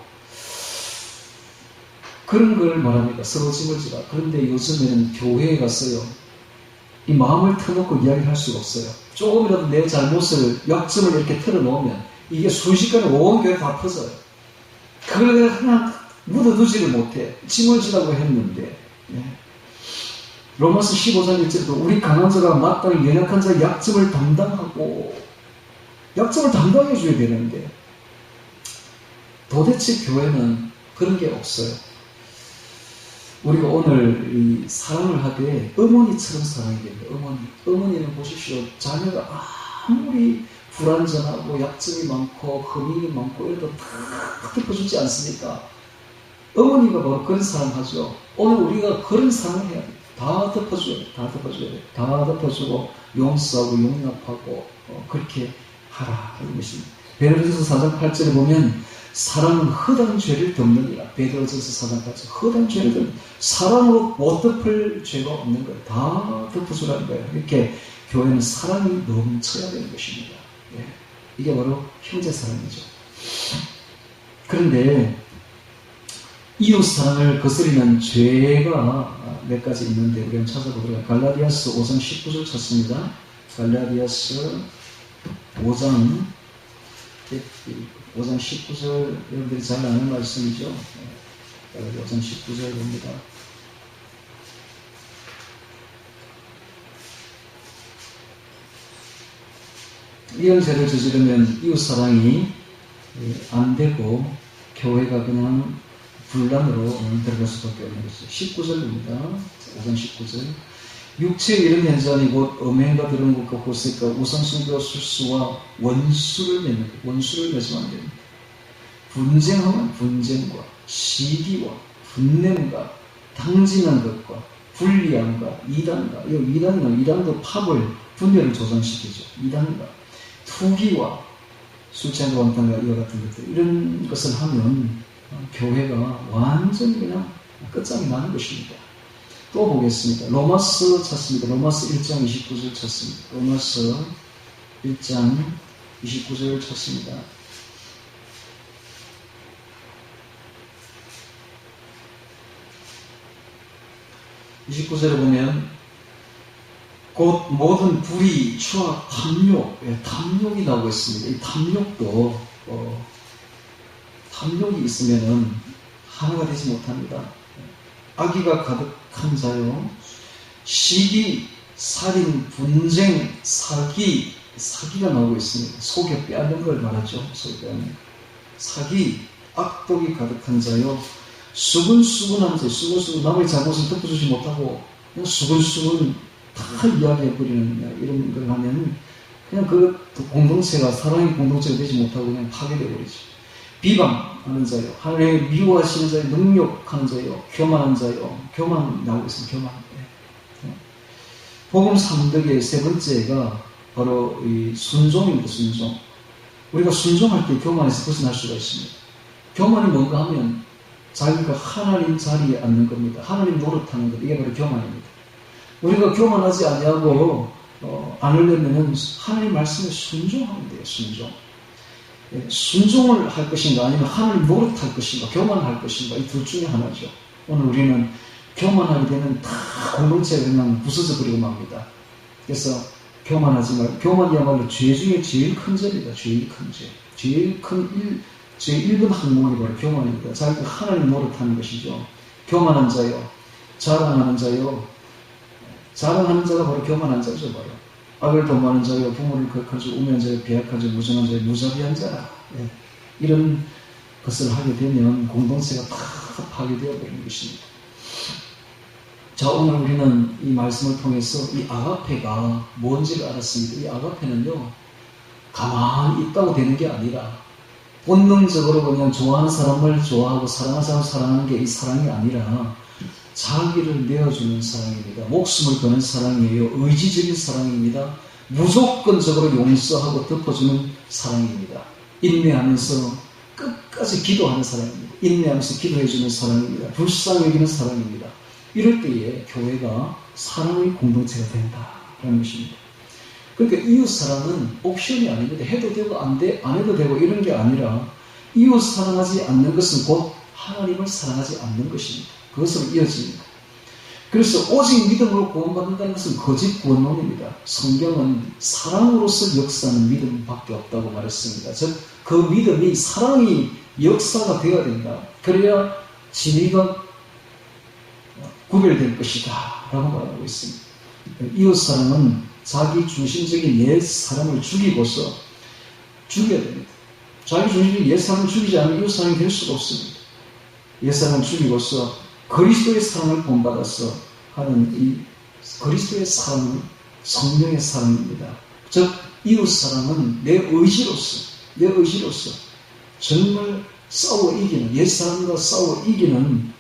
그런 걸 말합니다. 서로 짐을 지라. 그런데 요즘에는 교회에 가서요, 이 마음을 터놓고 이야기를 할 수가 없어요. 조금이라도 내 잘못을, 약점을 이렇게 털어놓으면 이게 순식간에 온 교회 다 퍼져요. 그걸 내가 하나 묻어두지를 못해. 짐을 지라고 했는데, 로마서 15장 1절에도 우리 강한 자가 마땅히 연약한 자의 약점을 담당하고, 약점을 담당해 줘야 되는데, 도대체 교회는 그런 게 없어요. 우리가 오늘 이 사랑을 하되 어머니처럼 사랑해야 됩니다. 어머니는 보십시오. 자녀가 아무리 불완전하고 약점이 많고 흠이 많고 이래도 다 덮어주지 않습니까? 어머니가 바로 그런 사랑하죠. 오늘 우리가 그런 사랑을 해야 돼요. 다 덮어줘야 돼. 다 덮어줘야 돼. 다 덮어주고 용서하고 용납하고 그렇게 하라 하는 것입니다. 베드로전서 4장 8절에 보면 사랑은 허다한 죄를 덮느니라. 베드로전서 4장 8절 허다한 죄를 덮는, 사랑으로 못 덮을 죄가 없는 거예요. 다 덮어주라는 거예요. 이렇게 교회는 사랑이 넘쳐야 되는 것입니다. 이게 바로 형제 사랑이죠. 그런데 이웃 사랑을 거스리는 죄가 몇 가지 있는데 우리 한번 찾아보도록 할까요? 갈라디아서 5장 19절 찾습니다. 갈라디아서 5장 19절, 여러분들이 잘 아는 말씀이죠. 갈라디아 5장 19절 봅니다. 이런 죄를 저지르면 이웃사랑이 안 되고 교회가 그냥 분란으로 들어갈 수밖에 없는 것이죠. 19절입니다. 5장 19절. 육체의 이런 현상이 곧 음행과 더러운 것과 호색과 우상숭배와 술수와 원수를 맺으면 안 됩니다. 분쟁하면 분쟁과 시기와 분냄과 당진한 것과 불리함과 이단과, 이단도 팝을 분열을 조장시키죠. 이단과 투기와 술 취한 왕탕과 이와 같은 것들, 이런 것을 하면 교회가 완전히 그냥 끝장이 나는 것입니다. 또 보겠습니다. 로마서 찾습니다. 로마서 1장 29절 찾습니다. 로마서 1장 29절 찾습니다. 29절에 보면 곧 모든 불의, 추악, 탐욕이 나오고 있습니다. 이 탐욕도 탐욕이 있으면은 하나가 되지 못합니다. 악의가 가득한 자요, 시기, 살인, 분쟁, 사기가 나오고 있습니다. 속여 빼앗는 걸 말하죠. 속여 빼앗는 거. 사기, 악독이 가득한 자요, 수근수근한 자, 남의 잘못을 덮어주지 못하고 그냥 수근수근 다 이야기해버리는 이런 걸 하면 그냥 그 공동체가, 사랑의 공동체가 되지 못하고 그냥 파괴되어버리죠. 비방하는 자요, 하나님을 미워하시는 자요, 능욕하는 자요, 교만한 자요, 교만 나오고 있습니다. 교만. 복음 3덕의 세 번째가 바로 이 순종입니다. 순종. 우리가 순종할 때 교만에서 벗어날 수가 있습니다. 교만이 뭔가 하면 자기가 하나님 자리에 앉는 겁니다. 하나님 노릇하는 것, 이게 바로 교만입니다. 우리가 교만하지 않냐고 않으려면 하나님 말씀에 순종하면 돼요. 순종. 순종을 할 것인가, 아니면 하나님 노릇할 것인가, 교만할 것인가, 이 둘 중에 하나죠. 오늘 우리는 교만하게 되면 다 공동체가 그냥 부서져 버리고 맙니다. 그래서 교만하지 말고, 교만이야말로 죄 중에 제일 큰 죄입니다. 제일 큰 죄. 제일 1번 항목이 바로 교만입니다. 자기가 하나님 노릇하는 것이죠. 교만한 자요, 자랑하는 자요, 자랑하는 자가 바로 교만한 자죠. 바로 악을 도모하는 자요, 부모를 거역한 자, 우매한 자요, 배약한 자, 무정한 자요, 무자비한 자라. 이런 것을 하게 되면 공동체가 다 파괴되어 버리는 것입니다. 자, 오늘 우리는 이 말씀을 통해서 이 아가페가 뭔지를 알았습니다. 이 아가페는요, 가만히 있다고 되는 게 아니라 본능적으로 그냥 좋아하는 사람을 좋아하고 사랑하는 사람을 사랑하는 게 이 사랑이 아니라 자기를 내어주는 사랑입니다. 목숨을 거는 사랑이에요. 의지적인 사랑입니다. 무조건적으로 용서하고 덮어주는 사랑입니다. 인내하면서 끝까지 기도하는 사랑입니다. 인내하면서 기도해주는 사랑입니다. 불쌍히 여기는 사랑입니다. 이럴 때에 교회가 사랑의 공동체가 된다라는 것입니다. 그러니까 이웃 사랑은 옵션이 아닙니다. 해도 되고 안 해도 되고 이런 게 아니라 이웃 사랑하지 않는 것은 곧 하나님을 사랑하지 않는 것입니다. 그것으로 이어집니다. 그래서 오직 믿음으로 구원받는다는 것은 거짓 구원론입니다. 성경은 사랑으로서 역사하는 믿음밖에 없다고 말했습니다. 즉, 그 믿음이 사랑이 역사가 되어야 된다. 그래야 진리가 구별될 것이다 라고 말하고 있습니다. 이웃사랑은 자기 중심적인 옛 사람을 죽이고서 죽여야 됩니다. 자기 중심적인 옛 사람을 죽이지 않으면 이웃사랑이 될 수가 없습니다. 옛 사람을 죽이고서 그리스도의 사랑을 본받아서 하는 이 그리스도의 사랑은 성령의 사랑입니다. 즉, 이웃사랑은 내 의지로서 정말 싸워 이기는, 옛 사람과 싸워 이기는,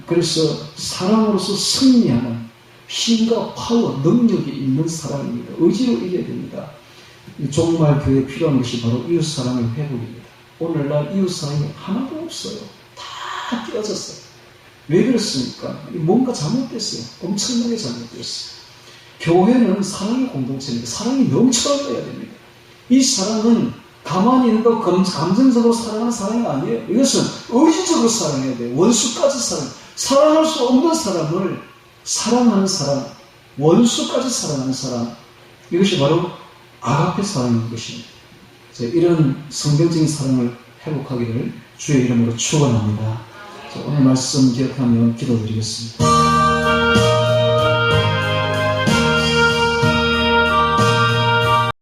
그래서 사랑으로서 승리하는 힘과 파워, 능력이 있는 사랑입니다. 의지로 이겨야 됩니다. 정말 교회에 필요한 것이 바로 이웃사랑의 회복입니다. 오늘날 이웃사랑이 하나도 없어요. 다 깨어졌어요. 왜 그렇습니까? 뭔가 잘못됐어요. 엄청나게 잘못됐어요. 교회는 사랑의 공동체입니다. 사랑이 넘쳐나야 됩니다. 이 사랑은 가만히 있는다고 감정적으로 사랑하는 사랑이 아니에요. 이것은 의지적으로 사랑해야 돼요. 원수까지 사랑할 수 없는 사람을 사랑하는 사람, 원수까지 사랑하는 사람, 이것이 바로 아가페 사랑인 것입니다. 이런 성경적인 사랑을 회복하기를 주의 이름으로 축원합니다. 오늘 말씀 기억하며 기도드리겠습니다.